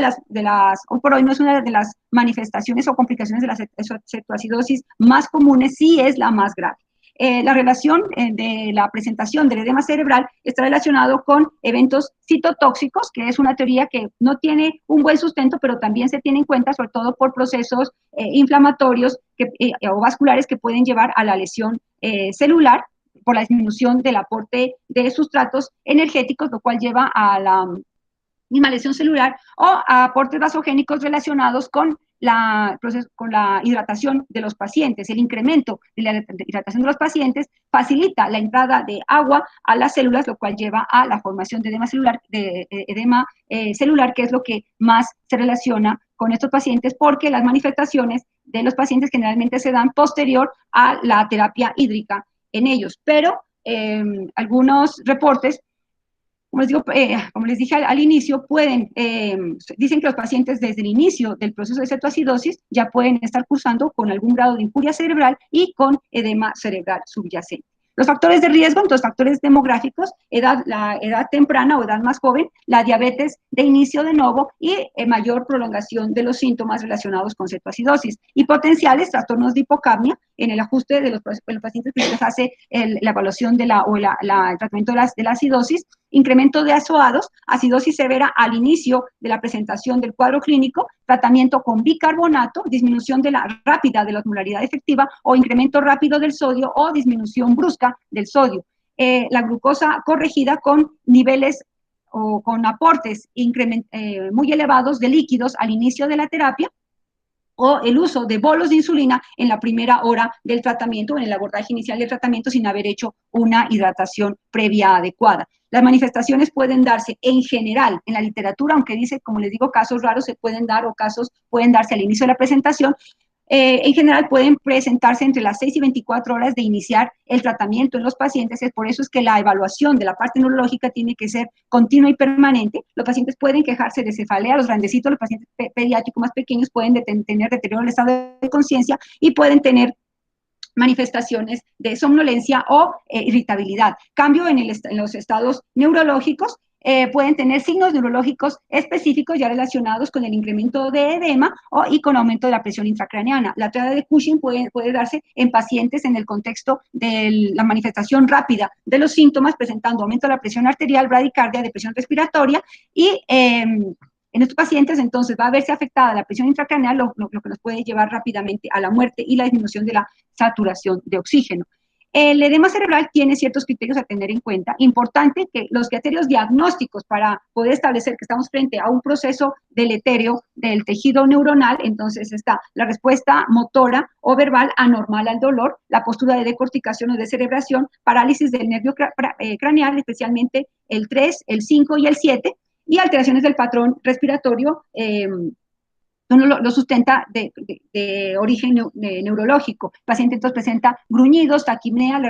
hoy por hoy no es una de las manifestaciones o complicaciones de la cetoacidosis más comunes, sí es la más grave. La relación de la presentación del edema cerebral está relacionado con eventos citotóxicos, que es una teoría que no tiene un buen sustento, pero también se tiene en cuenta, sobre todo por procesos inflamatorios o vasculares que pueden llevar a la lesión celular por la disminución del aporte de sustratos energéticos, lo cual lleva a la misma lesión celular, o a aportes vasogénicos relacionados con con la hidratación de los pacientes. El incremento de la hidratación de los pacientes facilita la entrada de agua a las células, lo cual lleva a la formación de edema celular, que es lo que más se relaciona con estos pacientes, porque las manifestaciones de los pacientes generalmente se dan posterior a la terapia hídrica en ellos. Pero algunos reportes, como les dije al inicio, dicen que los pacientes desde el inicio del proceso de cetoacidosis ya pueden estar cursando con algún grado de injuria cerebral y con edema cerebral subyacente. Los factores de riesgo, entonces factores demográficos, la edad temprana o edad más joven, la diabetes de inicio de novo y mayor prolongación de los síntomas relacionados con cetoacidosis, y potenciales trastornos de hipocapnia en el ajuste de los pacientes que se les hace la evaluación el tratamiento de la acidosis, incremento de azoados, acidosis severa al inicio de la presentación del cuadro clínico, tratamiento con bicarbonato, disminución rápida de la osmolaridad efectiva o incremento rápido del sodio o disminución brusca del sodio. La glucosa corregida con niveles o con aportes muy elevados de líquidos al inicio de la terapia, o el uso de bolos de insulina en la primera hora del tratamiento, en el abordaje inicial del tratamiento, sin haber hecho una hidratación previa adecuada. Las manifestaciones pueden darse en general en la literatura, aunque dice, como les digo, casos raros se pueden dar o casos pueden darse al inicio de la presentación. En general pueden presentarse entre las 6 y 24 horas de iniciar el tratamiento en los pacientes. Por eso es que la evaluación de la parte neurológica tiene que ser continua y permanente. Los pacientes pueden quejarse de cefalea, los grandecitos, los pacientes pediátricos más pequeños pueden tener deterioro del estado de conciencia y pueden tener manifestaciones de somnolencia o irritabilidad. Cambio en los estados neurológicos. Pueden tener signos neurológicos específicos ya relacionados con el incremento de edema y con aumento de la presión intracraneana. La triada de Cushing puede darse en pacientes en el contexto de la manifestación rápida de los síntomas, presentando aumento de la presión arterial, bradicardia, depresión respiratoria, y en estos pacientes, entonces, va a verse afectada la presión intracraneal, lo que nos puede llevar rápidamente a la muerte y la disminución de la saturación de oxígeno. El edema cerebral tiene ciertos criterios a tener en cuenta. Importante que los criterios diagnósticos para poder establecer que estamos frente a un proceso deletéreo del tejido neuronal, entonces está la respuesta motora o verbal anormal al dolor, la postura de decorticación o descerebración, parálisis del nervio craneal, especialmente el 3, el 5 y el 7, y alteraciones del patrón respiratorio. Uno lo sustenta de origen neurológico. El paciente entonces presenta gruñidos, taquipnea,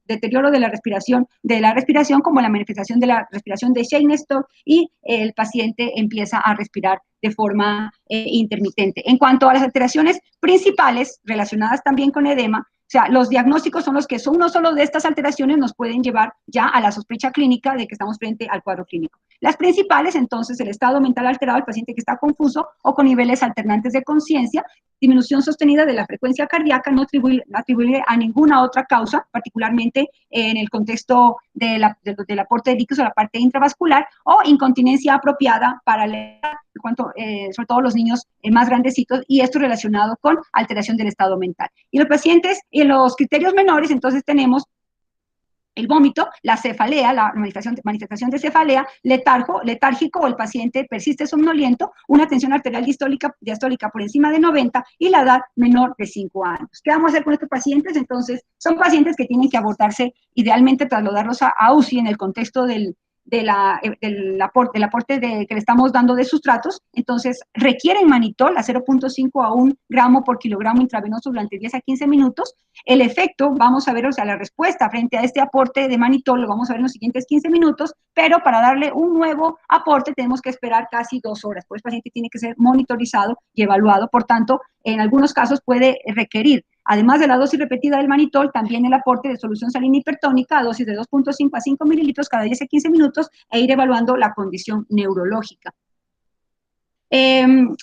deterioro de la respiración como la manifestación de la respiración de Cheyne-Stokes, y el paciente empieza a respirar de forma intermitente. En cuanto a las alteraciones principales relacionadas también con edema, o sea, los diagnósticos son los que uno solo de estas alteraciones nos pueden llevar ya a la sospecha clínica de que estamos frente al cuadro clínico. Las principales, entonces, el estado mental alterado, el paciente que está confuso o con niveles alternantes de conciencia, disminución sostenida de la frecuencia cardíaca, no atribuible a ninguna otra causa, particularmente en el contexto del aporte de líquidos a la parte intravascular, o incontinencia apropiada para sobre todo los niños más grandecitos, y esto relacionado con alteración del estado mental. Y los pacientes, y en los criterios menores, entonces tenemos el vómito, la cefalea, la manifestación de cefalea, letárgico, o el paciente persiste somnoliento, una tensión arterial diastólica por encima de 90 y la edad menor de 5 años. ¿Qué vamos a hacer con estos pacientes? Entonces, son pacientes que tienen que abordarse, idealmente trasladarlos a UCI en el contexto del del aporte que le estamos dando de sustratos, entonces requieren manitol a 0.5 a 1 gramo por kilogramo intravenoso durante 10 a 15 minutos. El efecto, vamos a ver, o sea, la respuesta frente a este aporte de manitol lo vamos a ver en los siguientes 15 minutos, pero para darle un nuevo aporte tenemos que esperar casi 2 horas, pues el paciente tiene que ser monitorizado y evaluado, por tanto, en algunos casos puede requerir, además de la dosis repetida del manitol, también el aporte de solución salina hipertónica a dosis de 2.5 a 5 mililitros cada 10 a 15 minutos e ir evaluando la condición neurológica.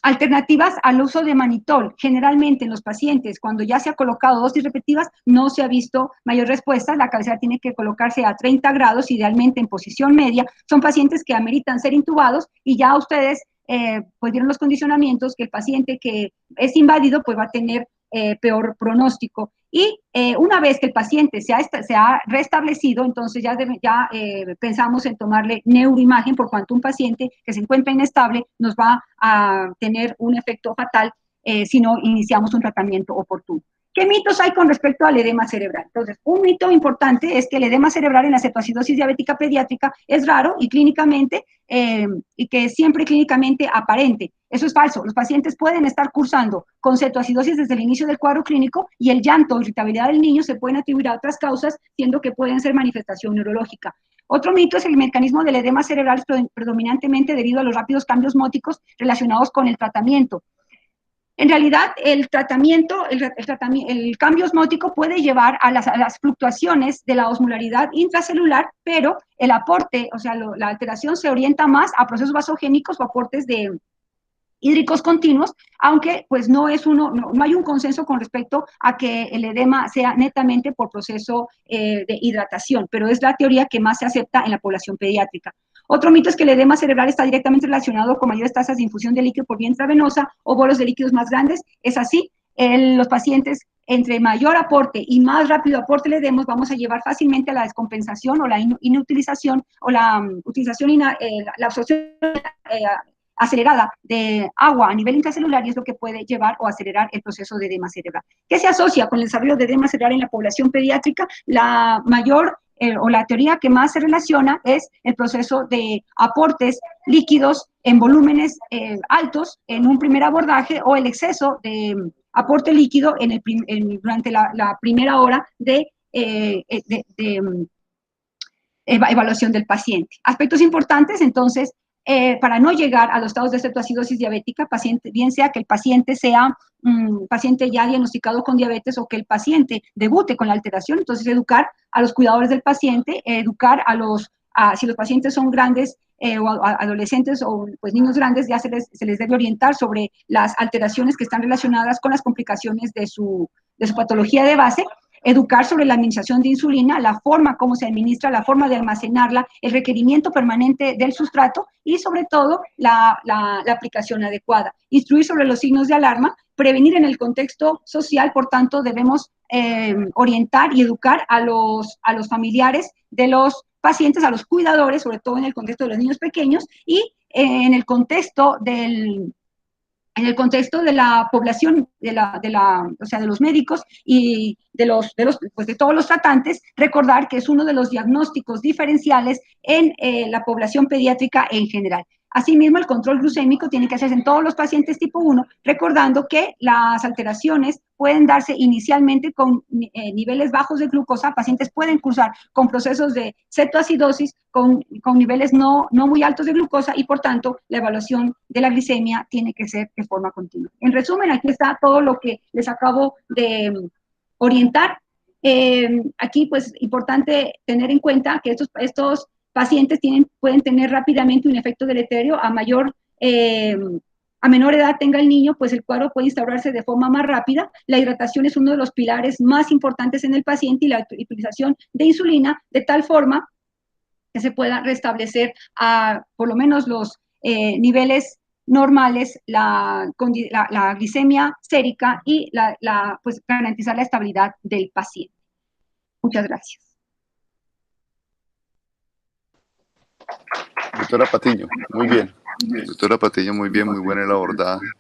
Alternativas al uso de manitol. Generalmente en los pacientes, cuando ya se ha colocado dosis repetidas, no se ha visto mayor respuesta. La cabecera tiene que colocarse a 30 grados, idealmente en posición media. Son pacientes que ameritan ser intubados y ya ustedes pues dieron los condicionamientos que el paciente que es invadido pues va a tener peor pronóstico. Y una vez que el paciente se ha restablecido, entonces ya pensamos en tomarle neuroimagen, por cuanto un paciente que se encuentra inestable nos va a tener un efecto fatal si no iniciamos un tratamiento oportuno. ¿Qué mitos hay con respecto al edema cerebral? Entonces, un mito importante es que el edema cerebral en la cetoacidosis diabética pediátrica es raro y clínicamente, y que es siempre clínicamente aparente. Eso es falso. Los pacientes pueden estar cursando con cetoacidosis desde el inicio del cuadro clínico y el llanto o irritabilidad del niño se pueden atribuir a otras causas, siendo que pueden ser manifestación neurológica. Otro mito es el mecanismo del edema cerebral predominantemente debido a los rápidos cambios móticos relacionados con el tratamiento. En realidad, el cambio osmótico puede llevar a las fluctuaciones de la osmolaridad intracelular, pero el aporte, o sea, la alteración se orienta más a procesos vasogénicos o aportes hídricos continuos, aunque pues no hay un consenso con respecto a que el edema sea netamente por proceso de hidratación, pero es la teoría que más se acepta en la población pediátrica. Otro mito es que el edema cerebral está directamente relacionado con mayores tasas de infusión de líquido por vía intravenosa o bolos de líquidos más grandes. Es así, los pacientes entre mayor aporte y más rápido aporte le demos, vamos a llevar fácilmente a la descompensación o la inutilización o la utilización, la absorción acelerada de agua a nivel intracelular y es lo que puede llevar o acelerar el proceso de edema cerebral. ¿Qué se asocia con el desarrollo de edema cerebral en la población pediátrica? La mayor o la teoría que más se relaciona es el proceso de aportes líquidos en volúmenes altos en un primer abordaje o el exceso de aporte líquido durante la primera hora de evaluación del paciente. Aspectos importantes, entonces, para no llegar a los estados de cetoacidosis diabética, bien sea que el paciente sea paciente ya diagnosticado con diabetes o que el paciente debute con la alteración, entonces educar a los cuidadores del paciente, educar si los pacientes son grandes o adolescentes o pues, niños grandes, ya se les debe orientar sobre las alteraciones que están relacionadas con las complicaciones de su patología de base, educar sobre la administración de insulina, la forma como se administra, la forma de almacenarla, el requerimiento permanente del sustrato y sobre todo la aplicación adecuada. Instruir sobre los signos de alarma, prevenir en el contexto social, por tanto debemos orientar y educar a los familiares de los pacientes, a los cuidadores, sobre todo en el contexto de los niños pequeños y en el contexto de la población, o sea, de los médicos y pues de todos los tratantes, recordar que es uno de los diagnósticos diferenciales en la población pediátrica en general. Asimismo, el control glucémico tiene que hacerse en todos los pacientes tipo 1, recordando que las alteraciones pueden darse inicialmente con niveles bajos de glucosa. Pacientes pueden cursar con procesos de cetoacidosis con niveles no muy altos de glucosa y, por tanto, la evaluación de la glicemia tiene que ser de forma continua. En resumen, aquí está todo lo que les acabo de orientar. Aquí, pues, importante tener en cuenta que estos pacientes pueden tener rápidamente un efecto deleterio a menor edad tenga el niño, pues el cuadro puede instaurarse de forma más rápida. La hidratación es uno de los pilares más importantes en el paciente y la utilización de insulina de tal forma que se pueda restablecer a por lo menos los niveles normales, la glicemia sérica y pues garantizar la estabilidad del paciente. Muchas gracias. Doctora Patiño, muy bien. Doctora Patiño, muy bien, muy buena el abordaje.